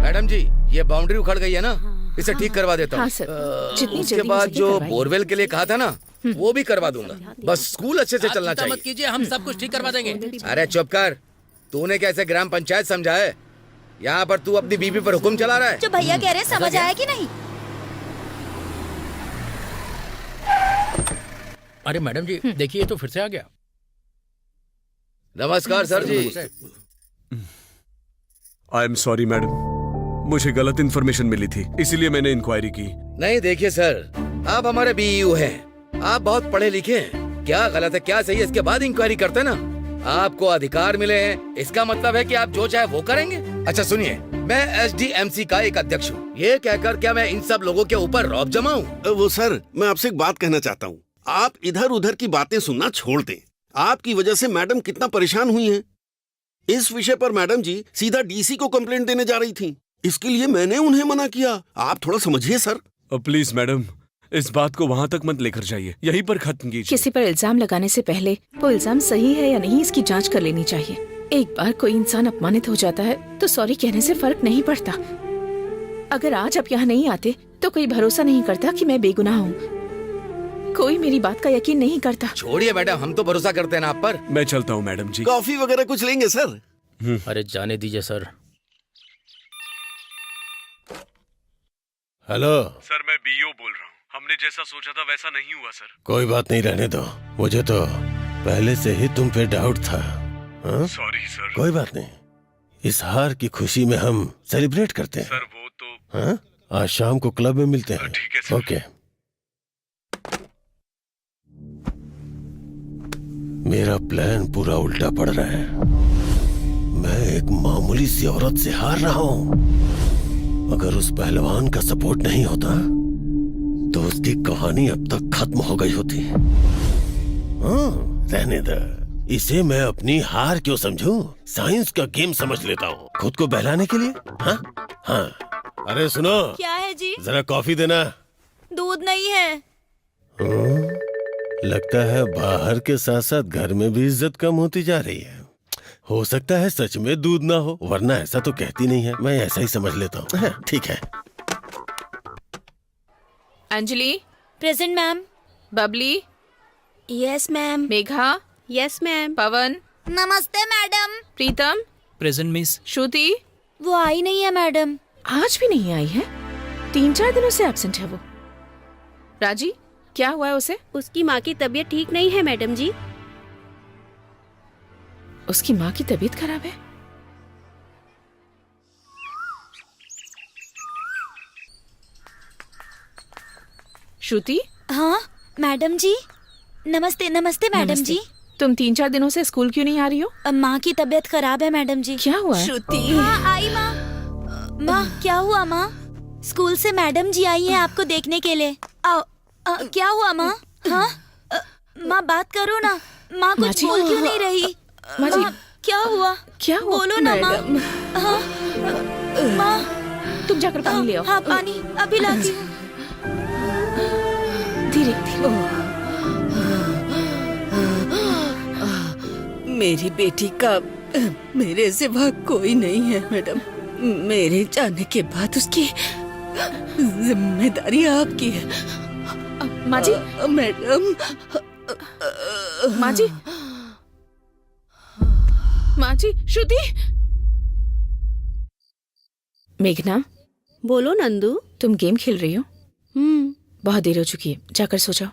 मैडम जी, ये बाउंड्री उखड़ गई है ना, इसे ठीक करवा देता हूँ। हाँ सर, जितनी उसके जल्दी बाद हो सके जो करवाइए। बोरवेल के लिए कहा था ना, वो भी करवा दूंगा। बस स्कूल अच्छे से चलना चिंता मत चाहिए। कीजिए, हम सब कुछ ठीक करवा देंगे। अरे चुप कर। तूने कैसे ग्राम पंचायत समझा है? यहाँ पर तू अपनी बीवी पर हुक्म चला रहा है। जो भैया कह रहे हैं समझ आया कि नहीं? अरे मैडम जी देखिए, तो फिर से आ गया। नमस्कार sir ji. I am sorry madam, मुझे गलत इन्फॉर्मेशन मिली थी, इसीलिए मैंने इंक्वायरी की। नहीं देखिए सर, आप हमारे बीईओ हैं, आप बहुत पढ़े लिखे हैं। क्या गलत है क्या सही है इसके बाद इंक्वायरी करते हैं ना। आपको अधिकार मिले हैं, इसका मतलब है कि आप जो चाहे वो करेंगे। अच्छा सुनिए, मैं एसडीएमसी का एक अध्यक्ष हूँ। ये कहकर क्या मैं इन सब लोगों के ऊपर रौब जमाऊं? वो सर, मैं आपसे एक बात कहना चाहता हूँ। आप इधर उधर की बातें सुनना छोड़ दें। आपकी वजह से मैडम कितना परेशान हुई हैं। इस विषय पर मैडम जी सीधा डीसी को कंप्लेंट देने जा रही थी। इसके लिए मैंने उन्हें मना किया। आप थोड़ा समझिए सर। प्लीज मैडम, इस बात को वहाँ तक मत लेकर जाइए, यहीं पर खत्म कीजिए। किसी पर इल्जाम लगाने से पहले वो इल्जाम सही है या नहीं इसकी जांच कर लेनी चाहिए। एक बार कोई इंसान अपमानित हो जाता है तो सॉरी कहने से फर्क नहीं पड़ता। अगर आज आप यहाँ नहीं आते तो कोई भरोसा नहीं करता कि मैं बेगुनाह हूँ। कोई मेरी बात का यकीन नहीं करता। छोड़िए मैडम, हम तो भरोसा करते हैं ना आप पर। मैं चलता हूँ मैडम जी। कॉफी वगैरह कुछ लेंगे सर? अरे जाने दीजिए सर। हेलो सर, मैं बीओ बोल रहा हूँ। हमने जैसा सोचा था वैसा नहीं हुआ सर। कोई बात नहीं, रहने दो। मुझे तो पहले से ही तुम पे डाउट था। Sorry sir. कोई बात नहीं, इस हार की खुशी में हम सेलिब्रेट करते हैं। सर वो तो आज शाम को क्लब में मिलते हैं। ठीक है सर। ओके। मेरा प्लान पूरा उल्टा पड़ रहा है। मैं एक मामूली सी औरत से हार रहा हूँ। अगर उस पहलवान का सपोर्ट नहीं होता तो उसकी कहानी अब तक खत्म हो गई होती। रहने दे, इसे मैं अपनी हार क्यों समझूं? साइंस का गेम समझ लेता हूँ खुद को बहलाने के लिए। हाँ। अरे सुनो, क्या है जी? जरा कॉफी देना। दूध नहीं है। लगता है बाहर के साथ साथ घर में भी इज्जत कम होती जा रही है। हो सकता है सच में दूध ना हो, वरना ऐसा तो कहती नहीं है। मैं ऐसा ही समझ लेता हूँ। ठीक है। Anjali. Present ma'am. Babli. Yes ma'am. Megha. Yes ma'am. Pawan. नमस्ते madam. Pritam. Present miss. Shruti. वो आई नहीं है मैडम। आज भी नहीं आई है? 3-4 दिनों से एब्सेंट है वो। राजी, क्या हुआ है उसे? उसकी माँ की तबीयत ठीक नहीं है मैडम जी। उसकी माँ की तबीयत खराब है? श्रुति। हाँ मैडम जी। नमस्ते। नमस्ते मैडम जी। तुम 3-4 दिनों से स्कूल क्यों नहीं आ रही हो? माँ की तबीयत खराब है मैडम जी। क्या हुआ है? श्रुति। हाँ आई माँ। माँ क्या हुआ माँ? स्कूल से मैडम जी आई हैं आपको देखने के लिए। क्या हुआ माँ? हाँ माँ बात करो ना। माँ कुछ बोल क्यों नहीं रही? माँ जी क्या हुआ? क्या हुआ? बोलो ना माँ। हाँ तुम जाकर पानी ले आओ। हाँ पानी अभी लाती हूँ। धीरे धीरे। मेरी बेटी का मेरे सिवा कोई नहीं है मैडम। मेरे जाने के बाद उसकी जिम्मेदारी आपकी है। माँ जी। मैडम। माँ जी। माँ जी। श्रुति। मेघना। बोलो नंदू। तुम गेम खेल रही हो? बहुत देर हो चुकी है, जाकर सो जाओ।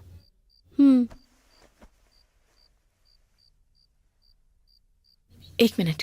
1 मिनट।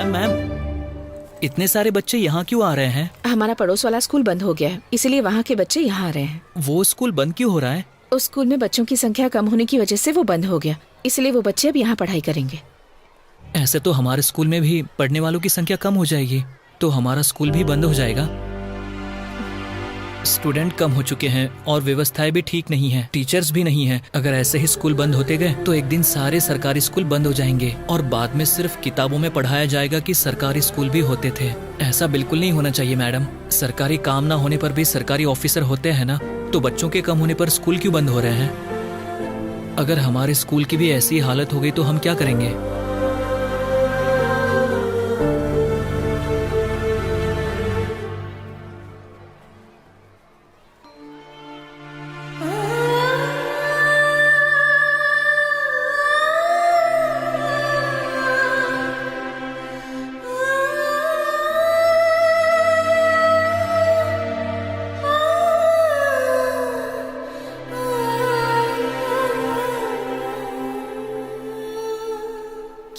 मैम, इतने सारे बच्चे यहाँ क्यों आ रहे हैं? हमारा पड़ोस वाला स्कूल बंद हो गया है, इसलिए वहाँ के बच्चे यहाँ आ रहे हैं। वो स्कूल बंद क्यों हो रहा है? उस स्कूल में बच्चों की संख्या कम होने की वजह से वो बंद हो गया, इसलिए वो बच्चे अब यहाँ पढ़ाई करेंगे। ऐसे तो हमारे स्कूल में भी पढ़ने वालों की संख्या कम हो जाएगी, तो हमारा स्कूल भी बंद हो जाएगा। स्टूडेंट कम हो चुके हैं और व्यवस्थाएं भी ठीक नहीं है, टीचर्स भी नहीं है। अगर ऐसे ही स्कूल बंद होते गए तो एक दिन सारे सरकारी स्कूल बंद हो जाएंगे और बाद में सिर्फ किताबों में पढ़ाया जाएगा कि सरकारी स्कूल भी होते थे। ऐसा बिल्कुल नहीं होना चाहिए मैडम। सरकारी काम ना होने पर भी सरकारी ऑफिसर होते हैं ना, तो बच्चों के कम होने पर स्कूल क्यों बंद हो रहे हैं? अगर हमारे स्कूल की भी ऐसी हालत हो गई तो हम क्या करेंगे?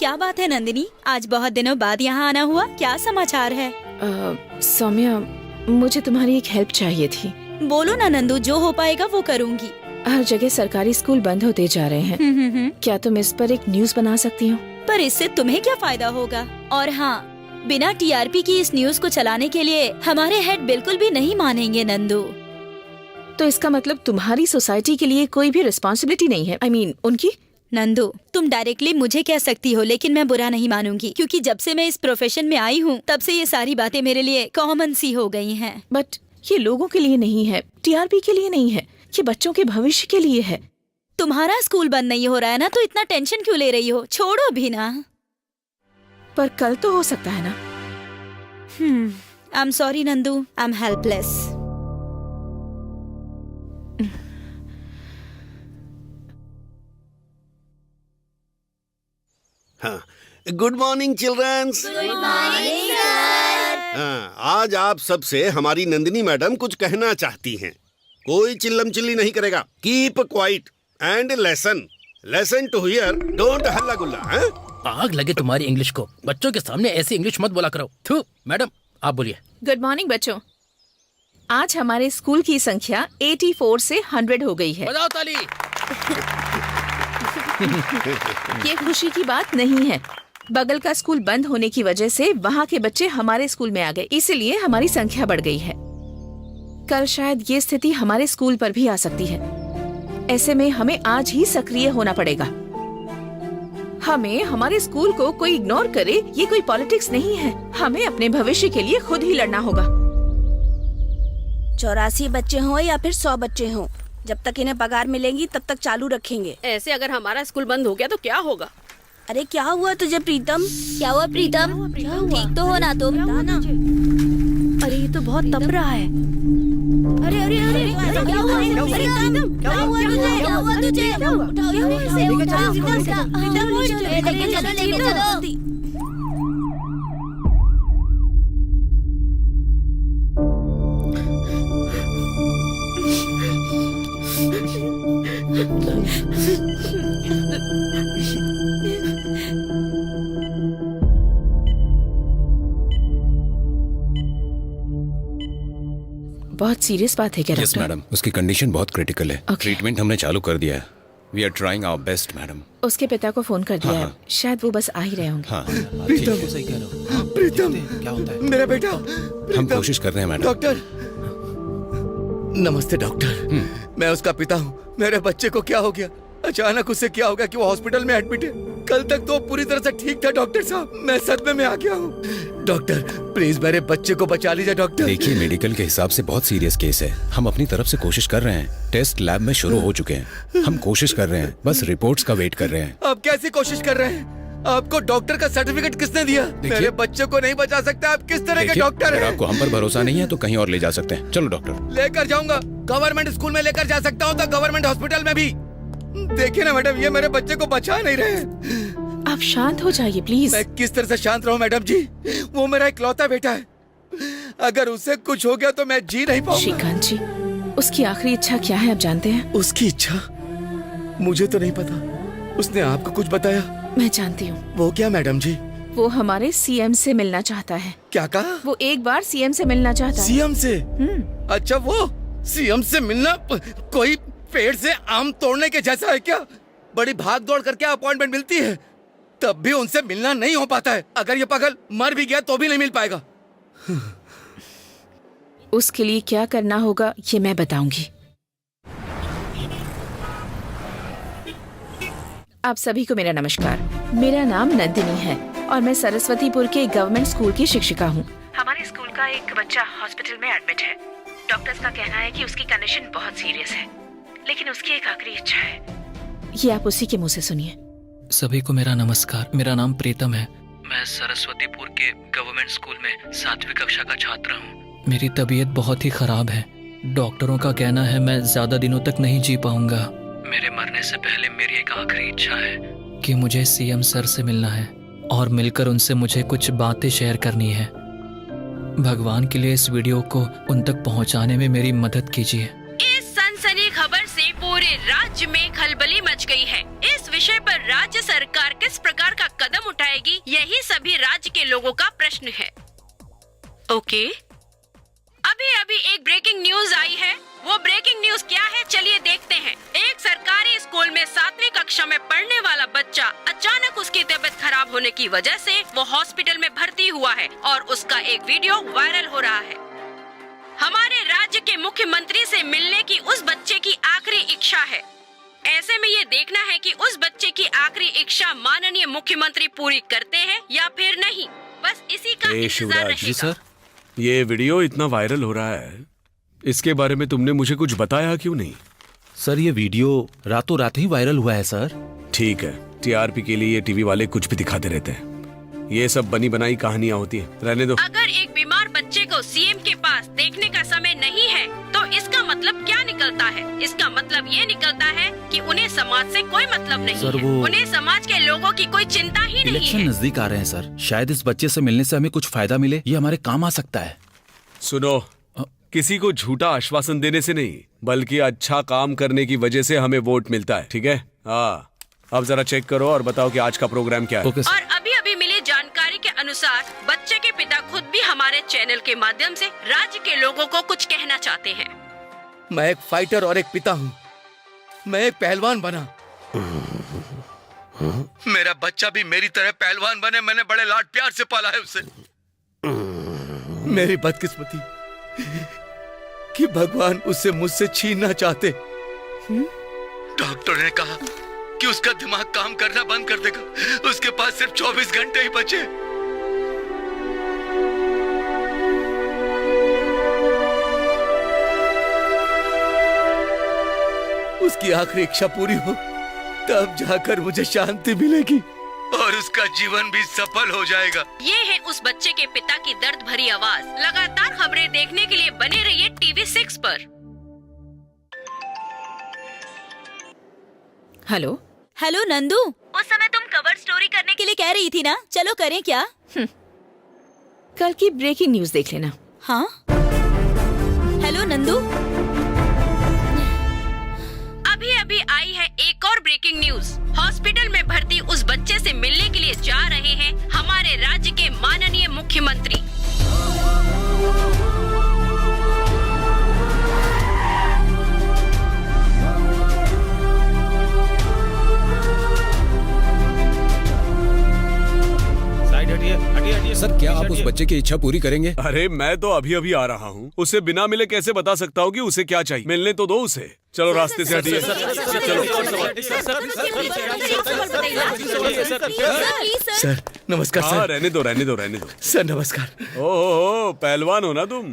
क्या बात है नंदिनी, आज बहुत दिनों बाद यहाँ आना हुआ, क्या समाचार है? सौम्या, मुझे तुम्हारी एक हेल्प चाहिए थी। बोलो ना नंदू, जो हो पाएगा वो करूँगी। हर जगह सरकारी स्कूल बंद होते जा रहे हैं। क्या तुम इस पर एक न्यूज़ बना सकती हो? पर इससे तुम्हें क्या फायदा होगा? और हाँ, बिना टीआरपी की इस न्यूज़ को चलाने के लिए हमारे हेड बिल्कुल भी नहीं मानेंगे नंदू। तो इसका मतलब तुम्हारी सोसाइटी के लिए कोई भी रिस्पॉन्सिबिलिटी नहीं है? I mean, उनकी? नंदू, तुम डायरेक्टली मुझे कह सकती हो, लेकिन मैं बुरा नहीं मानूंगी, क्योंकि जब से मैं इस प्रोफेशन में आई हूँ तब से ये सारी बातें मेरे लिए कॉमन सी हो गई हैं। बट ये लोगों के लिए नहीं है, टीआरपी के लिए नहीं है, ये बच्चों के भविष्य के लिए है। तुम्हारा स्कूल बंद नहीं हो रहा है ना, तो इतना टेंशन क्यों ले रही हो? छोड़ो भी ना। पर कल तो हो सकता है ना। I am sorry Nandu, I am helpless. Good morning childrens. आज आप सबसे हमारी नंदिनी मैडम कुछ कहना चाहती हैं। कोई चिल्लम चिल्ली नहीं करेगा। Keep quiet and lesson to hear, don't हल्ला गुल्ला। आग लगे तुम्हारी इंग्लिश को, बच्चों के सामने ऐसी इंग्लिश मत बोला करो। थू, मैडम आप बोलिए। गुड मॉर्निंग बच्चों, आज हमारे स्कूल की संख्या 84 से 100 हो गई है। बजाओ ताली। ये खुशी की बात नहीं है। बगल का स्कूल बंद होने की वजह से वहाँ के बच्चे हमारे स्कूल में आ गए, इसीलिए हमारी संख्या बढ़ गई है। कल शायद ये स्थिति हमारे स्कूल पर भी आ सकती है। ऐसे में हमें आज ही सक्रिय होना पड़ेगा। हमें हमारे स्कूल को कोई इग्नोर करे, ये कोई पॉलिटिक्स नहीं है। हमें अपने भविष्य के लिए खुद ही लड़ना होगा। 84 बच्चे हों या फिर 100 बच्चे हों, जब तक इन्हें पगार मिलेंगी तब तक चालू रखेंगे। ऐसे अगर हमारा स्कूल बंद हो गया तो क्या होगा? अरे क्या हुआ तुझे प्रीतम? क्या हुआ प्रीतम? ठीक तो हो ना तुम? अरे ये तो बहुत तप रहा है। अरे अरे अरे क्या हुआ? प्रीतम क्या हुआ तुझे? क्या हुआ तुझे? उठाओ इसे, उठाओ प्रीतम, लेके चलो। बहुत सीरियस बात है क्या यस मैडम, उसकी कंडीशन बहुत क्रिटिकल है। ट्रीटमेंट हमने चालू कर दिया है। We are trying our best madam. उसके पिता को फोन कर दिया है, शायद वो बस आ ही रहे होंगे। हाँ प्रीतम, सही कह रहे हो। प्रीतम क्या होता है? मेरा बेटा। हम कोशिश कर रहे हैं मैडम। डॉक्टर नमस्ते डॉक्टर, मैं उसका पिता हूँ। मेरे बच्चे को क्या हो गया? अचानक उससे क्या हो गया कि वो हॉस्पिटल में एडमिट है? कल तक तो पूरी तरह से ठीक था डॉक्टर साहब, मैं सदमे में आ गया हूँ। डॉक्टर प्लीज मेरे बच्चे को बचा लीजिए डॉक्टर। देखिए, मेडिकल के हिसाब से बहुत सीरियस केस है। हम अपनी तरफ से कोशिश कर रहे हैं। टेस्ट लैब में शुरू हो चुके हैं। हम कोशिश कर रहे हैं, बस रिपोर्ट्स का वेट कर रहे हैं। आप कैसी कोशिश कर रहे हैं? आपको डॉक्टर का सर्टिफिकेट किसने दिया? मेरे बच्चे को नहीं बचा सकते। आप किस तरह के डॉक्टर हैं? आपको हम पर भरोसा नहीं है तो कहीं और ले जा सकते हैं। चलो डॉक्टर। लेकर जाऊंगा, गवर्नमेंट स्कूल में लेकर जा सकता हूँ तो गवर्नमेंट हॉस्पिटल में भी। देखिए ना मैडम, ये मेरे बच्चे को बचा नहीं रहे। आप शांत हो जाइए प्लीज। मैं किस तरह से शांत रहूं मैडम जी? वो मेरा इकलौता बेटा है। अगर उससे कुछ हो गया तो मैं जी नहीं पाऊंगा। श्रीकांत जी, उसकी आखिरी इच्छा क्या है आप जानते हैं? उसकी इच्छा मुझे तो नहीं पता। उसने आपको कुछ बताया? मैं जानती हूँ। वो क्या मैडम जी? वो हमारे सीएम से मिलना चाहता है। क्या कहा? वो एक बार सीएम से मिलना चाहता है। सीएम से? अच्छा, वो सीएम से मिलना कोई पेड़ से आम तोड़ने के जैसा है क्या? बड़ी भाग दौड़ करके अपॉइंटमेंट मिलती है, तब भी उनसे मिलना नहीं हो पाता है। अगर ये पागल मर भी गया तो भी नहीं मिल पाएगा। उसके लिए क्या करना होगा ये मैं बताऊंगी। आप सभी को मेरा नमस्कार। मेरा नाम नंदिनी है और मैं सरस्वतीपुर के गवर्नमेंट स्कूल की शिक्षिका हूँ। हमारे स्कूल का एक बच्चा हॉस्पिटल में एडमिट है। डॉक्टर्स का कहना है कि उसकी कंडीशन बहुत सीरियस है, लेकिन उसकी एक आखिरी इच्छा है। ये आप उसी के मुंह से सुनिए। सभी को मेरा नमस्कार। मेरा नाम प्रीतम है। मैं सरस्वतीपुर के गवर्नमेंट स्कूल में 7वीं कक्षा का छात्र हूँ। मेरी तबीयत बहुत ही खराब है। डॉक्टरों का कहना है मैं ज्यादा दिनों तक नहीं जी पाऊंगा। मेरे मरने से पहले मेरी एक आखिरी इच्छा है कि मुझे सीएम सर से मिलना है और मिलकर उनसे मुझे कुछ बातें शेयर करनी है। भगवान के लिए इस वीडियो को उन तक पहुंचाने में मेरी मदद कीजिए। इस सनसनी खबर से पूरे राज्य में खलबली मच गई है। इस विषय पर राज्य सरकार किस प्रकार का कदम उठाएगी, यही सभी राज्य के लोगों का प्रश्न है। ओके, अभी अभी एक ब्रेकिंग न्यूज आई है। वो ब्रेकिंग न्यूज क्या है, चलिए देखते हैं। एक सरकारी स्कूल में 7वीं कक्षा में पढ़ने वाला बच्चा अचानक उसकी तबीयत खराब होने की वजह से वो हॉस्पिटल में भर्ती हुआ है और उसका एक वीडियो वायरल हो रहा है। हमारे राज्य के मुख्यमंत्री से मिलने की उस बच्चे की आखिरी इच्छा है। ऐसे में ये देखना है कि उस बच्चे की आखिरी इच्छा माननीय मुख्यमंत्री पूरी करते हैं या फिर नहीं। बस इसी का इंतजार रहेगा। सर, ये वीडियो इतना वायरल हो रहा है, इसके बारे में तुमने मुझे कुछ बताया क्यों नहीं? सर ये वीडियो रातों रात ही वायरल हुआ है सर। ठीक है, टीआरपी के लिए ये टीवी वाले कुछ भी दिखाते रहते हैं। ये सब बनी बनाई कहानियां होती है, रहने दो। अगर एक बीमार बच्चे को सीएम के पास देखने का समय नहीं है तो इसका मतलब क्या निकलता है? इसका मतलब ये निकलता है कि उन्हें समाज से कोई मतलब नहीं सर, है। उन्हें समाज के लोगों की कोई चिंता ही नहीं इलेक्शन है। नजदीक आ रहे हैं सर, शायद इस बच्चे से मिलने से हमें कुछ फायदा मिले, ये हमारे काम आ सकता है। सुनो, किसी को झूठा आश्वासन देने से नहीं, बल्कि अच्छा काम करने की वजह से हमें वोट मिलता है, ठीक है? हाँ, अब जरा चेक करो और बताओ कि आज का प्रोग्राम क्या है। और अभी अभी मिली जानकारी के अनुसार बच्चे के पिता खुद भी हमारे चैनल के माध्यम से राज्य के लोगों को कुछ कहना चाहते हैं। मैं एक फाइटर और एक पिता हूँ। मैं एक पहलवान बना, मेरा बच्चा भी मेरी तरह पहलवान बने। मैंने बड़े लाड प्यार से पाला है उसे। मेरी बदकिस्मती कि भगवान उसे मुझसे छीनना चाहते। डॉक्टर ने कहा कि उसका दिमाग काम करना बंद कर देगा। उसके पास सिर्फ 24 घंटे ही बचे। उसकी आखिरी इच्छा पूरी हो तब जाकर मुझे शांति मिलेगी और उसका जीवन भी सफल हो जाएगा। ये है उस बच्चे के पिता की दर्द भरी आवाज। लगातार खबरें देखने के लिए बने रहिए टीवी 6 पर। हेलो हेलो नंदू, उस समय तुम कवर स्टोरी करने के लिए कह रही थी ना, चलो करें क्या? कल की ब्रेकिंग न्यूज देख लेना। हाँ, हेलो नंदू, अभी अभी आई है एक और ब्रेकिंग न्यूज। हॉस्पिटल में भर्ती उस बच्चे से मिलने के लिए जा रहे हैं हमारे राज्य के माननीय मुख्यमंत्री। सर, क्या आप उस बच्चे की इच्छा पूरी करेंगे? अरे मैं तो अभी अभी आ रहा हूँ, उसे बिना मिले कैसे बता सकता हूँ कि उसे क्या चाहिए? मिलने तो दो उसे। चलो रास्ते से हटिए। सर नमस्कार। हाँ, सर रहने दो रहने दो रहने दो। सर नमस्कार। ओहो, पहलवान हो ना तुम?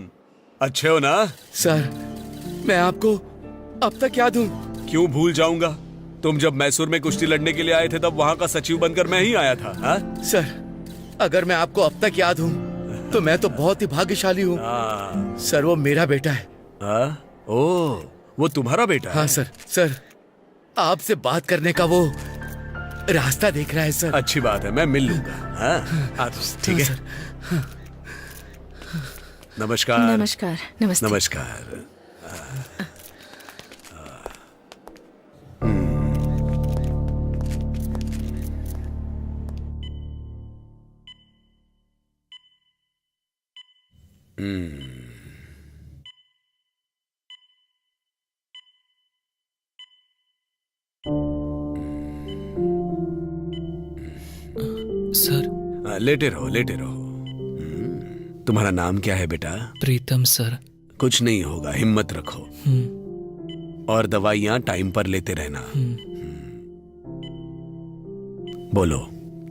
अच्छे हो ना? सर मैं आपको अब तक याद हूँ। क्यों भूल जाऊंगा? तुम जब मैसूर में कुश्ती लड़ने के लिए आए थे तब वहाँ का सचिव बनकर मैं ही आया था। हा? सर अगर मैं आपको अब तक याद हूँ तो मैं तो बहुत ही भाग्यशाली हूँ। सर वो मेरा बेटा है। ओह, वो तुम्हारा बेटा है? हाँ सर। सर आपसे बात करने का वो रास्ता देख रहा है सर। अच्छी बात है, मैं मिल लूंगा। ठीक है। नमस्कार। नमस्कार। नमस्ते। नमस्कार। सर लेटे रहो लेटे रहो। तुम्हारा नाम क्या है बेटा? प्रीतम सर। कुछ नहीं होगा, हिम्मत रखो और दवाइयाँ टाइम पर लेते रहना। बोलो,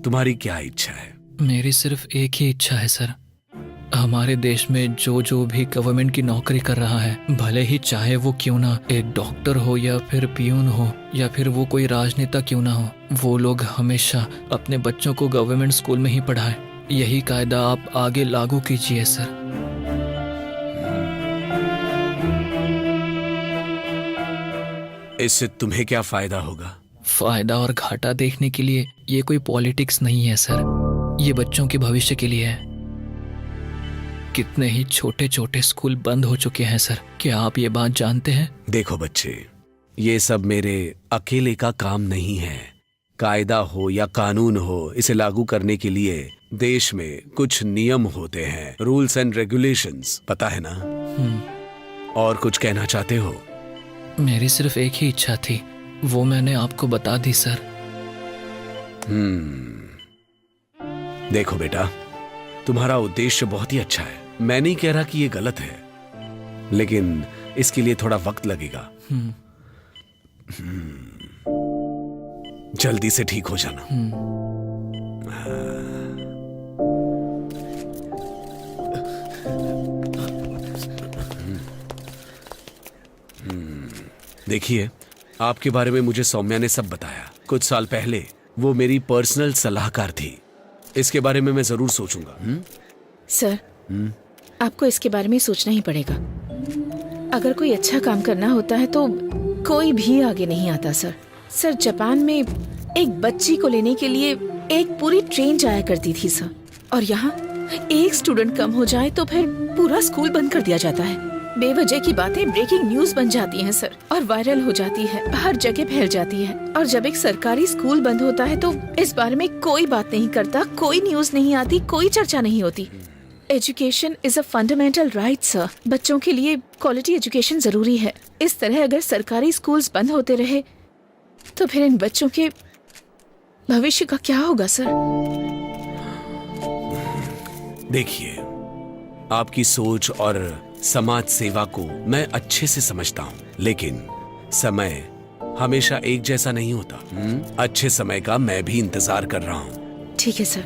तुम्हारी क्या इच्छा है? मेरी सिर्फ एक ही इच्छा है सर। हमारे देश में जो भी गवर्नमेंट की नौकरी कर रहा है, भले ही चाहे वो क्यों ना एक डॉक्टर हो या फिर पियून हो या फिर वो कोई राजनेता क्यों ना हो, वो लोग हमेशा अपने बच्चों को गवर्नमेंट स्कूल में ही पढ़ाएं। यही कायदा आप आगे लागू कीजिए सर। इससे तुम्हें क्या फायदा होगा? फायदा और घाटा देखने के लिए ये कोई पॉलिटिक्स नहीं है सर, ये बच्चों के भविष्य के लिए है। कितने ही छोटे छोटे स्कूल बंद हो चुके हैं सर, क्या आप ये बात जानते हैं? देखो बच्चे, ये सब मेरे अकेले का काम नहीं है। कायदा हो या कानून हो, इसे लागू करने के लिए देश में कुछ नियम होते हैं, रूल्स एंड रेगुलेशंस, पता है ना? और कुछ कहना चाहते हो? मेरी सिर्फ एक ही इच्छा थी, वो मैंने आपको बता दी सर। देखो बेटा, तुम्हारा उद्देश्य बहुत ही अच्छा है। मैं नहीं कह रहा कि ये गलत है, लेकिन इसके लिए थोड़ा वक्त लगेगा। जल्दी से ठीक हो जाना। देखिए, आपके बारे में मुझे सौम्या ने सब बताया। कुछ साल पहले वो मेरी पर्सनल सलाहकार थी। इसके बारे में मैं जरूर सोचूंगा। सर, आपको इसके बारे में सोचना ही पड़ेगा। अगर कोई अच्छा काम करना होता है तो कोई भी आगे नहीं आता सर। सर, जापान में एक बच्ची को लेने के लिए एक पूरी ट्रेन जाया करती थी सर, और यहाँ एक स्टूडेंट कम हो जाए तो फिर पूरा स्कूल बंद कर दिया जाता है। बेवजह की बातें ब्रेकिंग न्यूज बन जाती हैं सर, और वायरल हो जाती है, हर जगह फैल जाती है। और जब एक सरकारी स्कूल बंद होता है तो इस बारे में कोई बात नहीं करता, कोई न्यूज नहीं आती, कोई चर्चा नहीं होती। Education is a fundamental right sir. बच्चों के लिए क्वालिटी एजुकेशन जरूरी है। इस तरह अगर सरकारी स्कूल्स बंद होते रहे तो फिर इन बच्चों के भविष्य का क्या होगा सर? देखिए, आपकी सोच और समाज सेवा को मैं अच्छे से समझता हूँ, लेकिन समय हमेशा एक जैसा नहीं होता। अच्छे समय का मैं भी इंतजार कर रहा हूँ। ठीक है सर,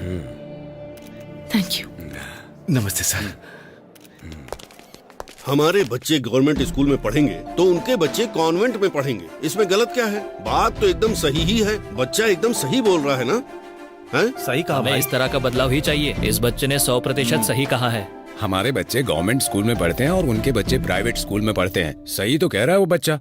थैंक यू। नमस्ते सर। हमारे बच्चे गवर्नमेंट स्कूल में पढ़ेंगे तो उनके बच्चे कॉन्वेंट में पढ़ेंगे, इसमें गलत क्या है? बात तो एकदम सही ही है। बच्चा एकदम सही बोल रहा है ना? है? सही कहा। हमें इस तरह का बदलाव ही चाहिए। इस बच्चे ने 100% सही कहा है। हमारे बच्चे गवर्नमेंट स्कूल में पढ़ते हैं और उनके बच्चे प्राइवेट स्कूल में पढ़ते हैं। सही तो कह रहा है वो बच्चा।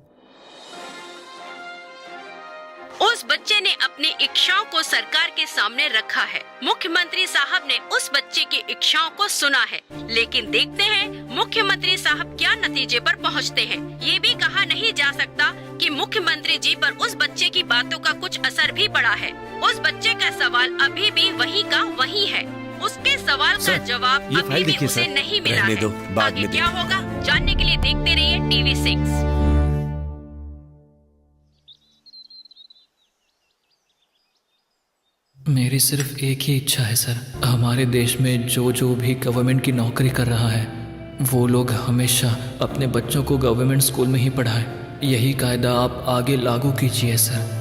उस बच्चे ने अपनी इच्छाओं को सरकार के सामने रखा है। मुख्यमंत्री साहब ने उस बच्चे की इच्छाओं को सुना है, लेकिन देखते हैं मुख्यमंत्री साहब क्या नतीजे पर पहुंचते हैं। ये भी कहा नहीं जा सकता कि मुख्यमंत्री जी पर उस बच्चे की बातों का कुछ असर भी पड़ा है। उस बच्चे का सवाल अभी भी वही का वही है। उसके सवाल का जवाब अभी भी उसे नहीं मिला है। आगे क्या होगा जानने के लिए देखते रहिए टीवी 6। मेरी सिर्फ एक ही इच्छा है सर। हमारे देश में जो भी गवर्नमेंट की नौकरी कर रहा है, वो लोग हमेशा अपने बच्चों को गवर्नमेंट स्कूल में ही पढ़ाएं। यही कायदा आप आगे लागू कीजिए सर।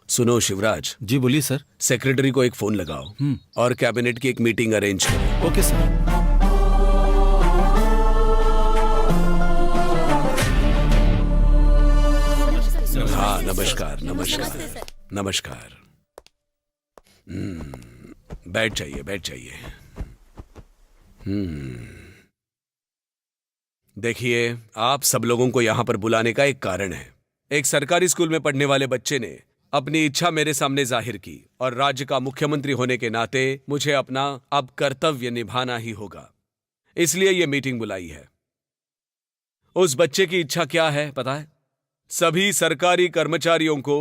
सुनो शिवराज। जी बोलिए सर। सेक्रेटरी को एक फोन लगाओ और कैबिनेट की एक मीटिंग अरेंज करो। Okay sir. हाँ, नमस्कार नमस्कार नमस्कार। बैठ जाइए बैठ जाइए। देखिए, आप सब लोगों को यहाँ पर बुलाने का एक कारण है। एक सरकारी स्कूल में पढ़ने वाले बच्चे ने अपनी इच्छा मेरे सामने जाहिर की, और राज्य का मुख्यमंत्री होने के नाते मुझे अपना अब कर्तव्य निभाना ही होगा। इसलिए ये मीटिंग बुलाई है। उस बच्चे की इच्छा क्या है पता है? सभी सरकारी कर्मचारियों को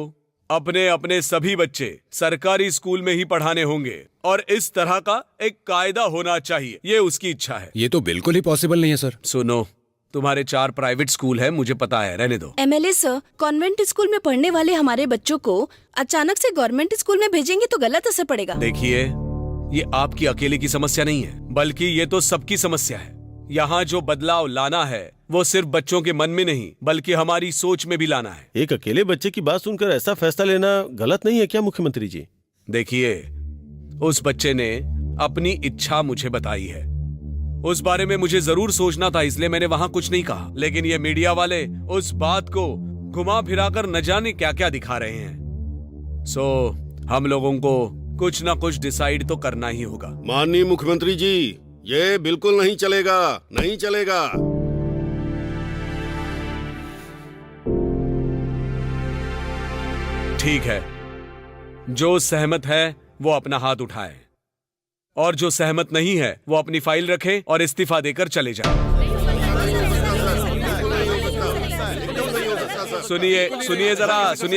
अपने अपने सभी बच्चे सरकारी स्कूल में ही पढ़ाने होंगे, और इस तरह का एक कायदा होना चाहिए। ये उसकी इच्छा है। ये तो बिल्कुल ही पॉसिबल नहीं है सर। सुनो, तुम्हारे 4 प्राइवेट स्कूल है, मुझे पता है, रहने दो। MLA सर, कॉन्वेंट स्कूल में पढ़ने वाले हमारे बच्चों को अचानक से गवर्नमेंट स्कूल में भेजेंगे तो गलत असर पड़ेगा। देखिए, ये आपकी अकेले की समस्या नहीं है, बल्कि ये तो सबकी समस्या है। यहाँ जो बदलाव लाना है वो सिर्फ बच्चों के मन में नहीं, बल्कि हमारी सोच में भी लाना है। एक अकेले बच्चे की बात सुनकर ऐसा फैसला लेना गलत नहीं है क्या मुख्यमंत्री जी? देखिए, उस बच्चे ने अपनी इच्छा मुझे बताई है। उस बारे में मुझे जरूर सोचना था, इसलिए मैंने वहां कुछ नहीं कहा। लेकिन ये मीडिया वाले उस बात को घुमा फिराकर न जाने क्या क्या दिखा रहे हैं। सो हम लोगों को कुछ ना कुछ डिसाइड तो करना ही होगा। माननीय मुख्यमंत्री जी, ये बिल्कुल नहीं चलेगा, नहीं चलेगा। ठीक है, जो सहमत है वो अपना हाथ उठाए। और जो सहमत नहीं है वो अपनी फाइल रखे और इस्तीफा देकर चले जाए। सुनिए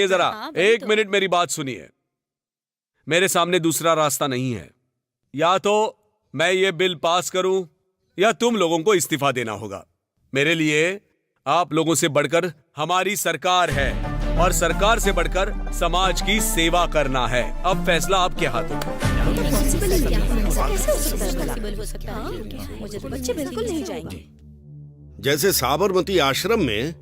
जरा, 1 मिनट मेरी बात सुनिए। मेरे सामने दूसरा रास्ता नहीं है, या तो मैं ये बिल पास करूं या तुम लोगों को इस्तीफा देना होगा। मेरे लिए आप लोगों से बढ़कर हमारी सरकार है और सरकार से बढ़कर समाज की सेवा करना है। अब फैसला आपके हाथों में। बच्चे बिल्कुल नहीं जाएंगे। जैसे साबरमती आश्रम में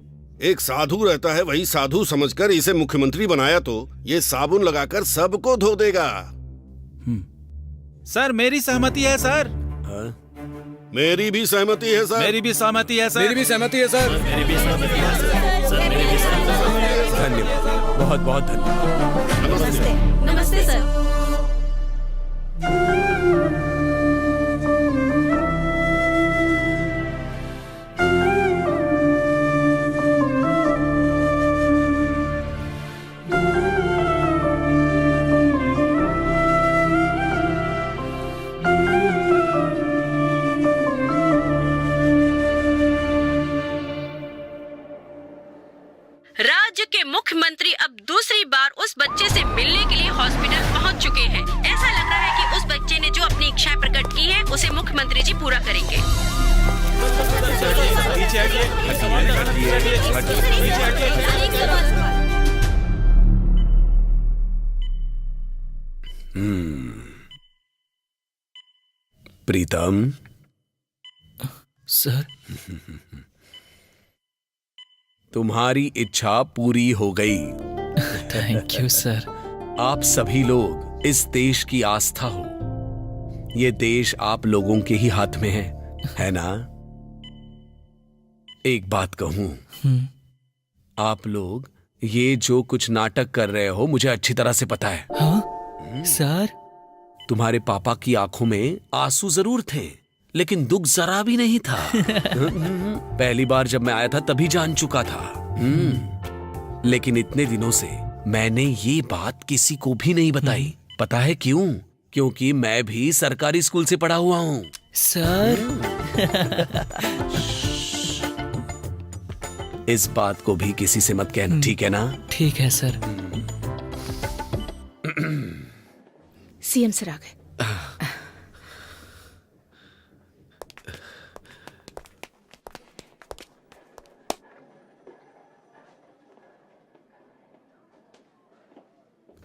एक साधु रहता है, वही साधु समझकर इसे मुख्यमंत्री बनाया तो ये साबुन लगाकर सबको धो देगा। सर मेरी सहमति है सर। मेरी भी सहमति है सर। मेरी भी सहमति है सर। मेरी भी सहमति है सर। मेरी भी सहमति है सर। धन्यवाद, बहुत बहुत धन्यवाद। नमस्ते। नमस्ते सर। राज्य के मुख्यमंत्री अब दूसरी बार उस बच्चे से मिलने के लिए हॉस्पिटल पहुंच चुके हैं। ऐसा लग रहा है कि उस बच्चे ने जो अपनी इच्छाएं प्रकट की है उसे मुख्यमंत्री जी पूरा करेंगे। प्रीतम सर, तुम्हारी इच्छा पूरी हो गई। Thank you sir. आप सभी लोग इस देश की आस्था हो। ये देश आप लोगों के ही हाथ में है ना? एक बात कहूं, आप लोग ये जो कुछ नाटक कर रहे हो मुझे अच्छी तरह से पता है। हाँ सर, तुम्हारे पापा की आंखों में आंसू जरूर थे लेकिन दुख जरा भी नहीं था। पहली बार जब मैं आया था तभी जान चुका था। लेकिन इतने दिनों से मैंने ये बात किसी को भी नहीं बताई। पता है क्यों? क्योंकि मैं भी सरकारी स्कूल से पढ़ा हुआ हूँ। सर इस बात को भी किसी से मत कहना, ठीक है ना? ठीक है सर। सीएम सर आ गए।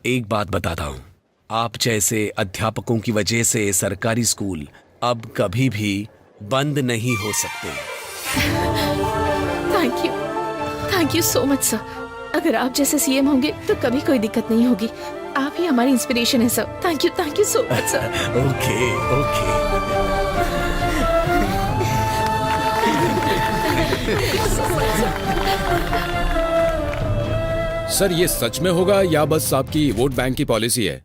एक बात बताता हूं, आप जैसे अध्यापकों की वजह से सरकारी स्कूल अब कभी भी बंद नहीं हो सकते। Thank you so much sir. अगर आप जैसे सीएम होंगे तो कभी कोई दिक्कत नहीं होगी। आप ही हमारी इंस्पिरेशन है sir. Thank you so much sir. Okay. Sir ये सच में होगा या बस आपकी वोट बैंक की पॉलिसी है?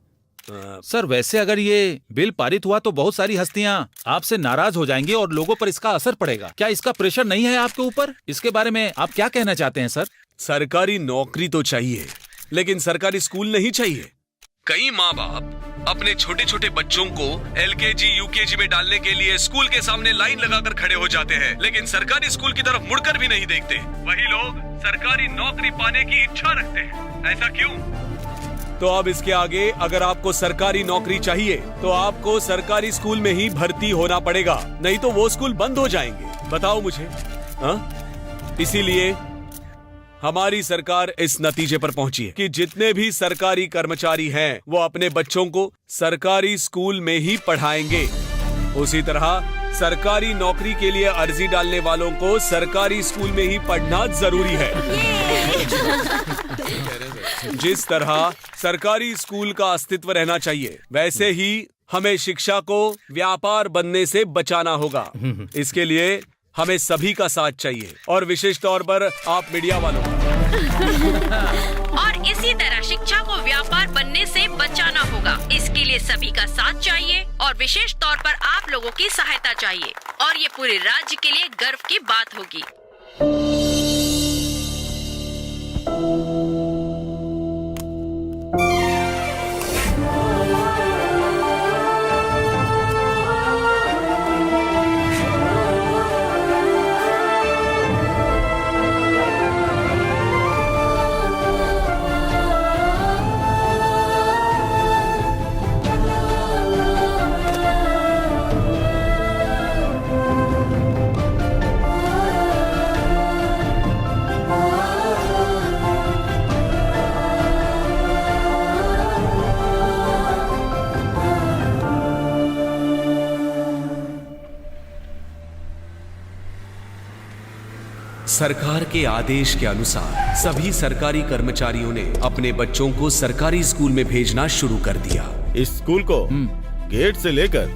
सर वैसे अगर ये बिल पारित हुआ तो बहुत सारी हस्तियां आपसे नाराज हो जाएंगी और लोगों पर इसका असर पड़ेगा। क्या इसका प्रेशर नहीं है आपके ऊपर? इसके बारे में आप क्या कहना चाहते हैं सर? सरकारी नौकरी तो चाहिए लेकिन सरकारी स्कूल नहीं चाहिए। कई माँ बाप अपने छोटे छोटे बच्चों को LKG UKG में डालने के लिए स्कूल के सामने लाइन लगाकर खड़े हो जाते हैं लेकिन सरकारी स्कूल की तरफ मुड़कर भी नहीं देखते। वही लोग सरकारी नौकरी पाने की इच्छा रखते हैं। ऐसा क्यों? तो अब इसके आगे अगर आपको सरकारी नौकरी चाहिए तो आपको सरकारी स्कूल में ही भर्ती होना पड़ेगा, नहीं तो वो स्कूल बंद हो जाएंगे। बताओ मुझे। इसीलिए हमारी सरकार इस नतीजे पर पहुंची है कि जितने भी सरकारी कर्मचारी हैं वो अपने बच्चों को सरकारी स्कूल में ही पढ़ाएंगे। उसी तरह सरकारी नौकरी के लिए अर्जी डालने वालों को सरकारी स्कूल में ही पढ़ना जरूरी है। जिस तरह सरकारी स्कूल का अस्तित्व रहना चाहिए वैसे ही हमें शिक्षा को व्यापार बनने से बचाना होगा। इसके लिए हमें सभी का साथ चाहिए और विशेष तौर पर आप मीडिया वालों का। और इसी तरह शिक्षा को व्यापार बनने से बचाना होगा। इसके लिए सभी का साथ चाहिए और विशेष तौर पर आप लोगों की सहायता चाहिए और ये पूरे राज्य के लिए गर्व की बात होगी। सरकार के आदेश के अनुसार सभी सरकारी कर्मचारियों ने अपने बच्चों को सरकारी स्कूल में भेजना शुरू कर दिया। इस स्कूल को गेट से लेकर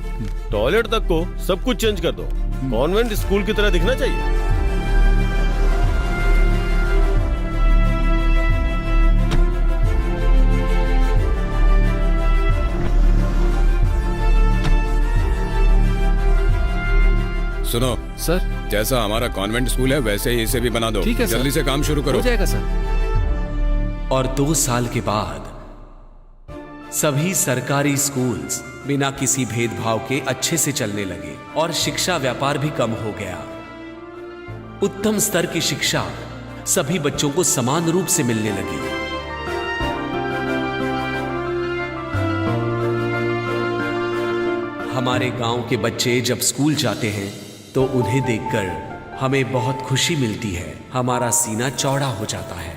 टॉयलेट तक को सब कुछ चेंज कर दो। कॉन्वेंट स्कूल की तरह दिखना चाहिए। सुनो सर, जैसा हमारा कॉन्वेंट स्कूल है वैसे ही इसे भी बना दो। ठीक है सर। जल्दी से काम शुरू करो। हो जाएगा सर। और 2 साल के बाद सभी सरकारी स्कूल्स बिना किसी भेदभाव के अच्छे से चलने लगे और शिक्षा व्यापार भी कम हो गया। उत्तम स्तर की शिक्षा सभी बच्चों को समान रूप से मिलने लगी। हमारे गांव के बच्चे जब स्कूल जाते हैं तो उन्हें देखकर हमें बहुत खुशी मिलती है। हमारा सीना चौड़ा हो जाता है।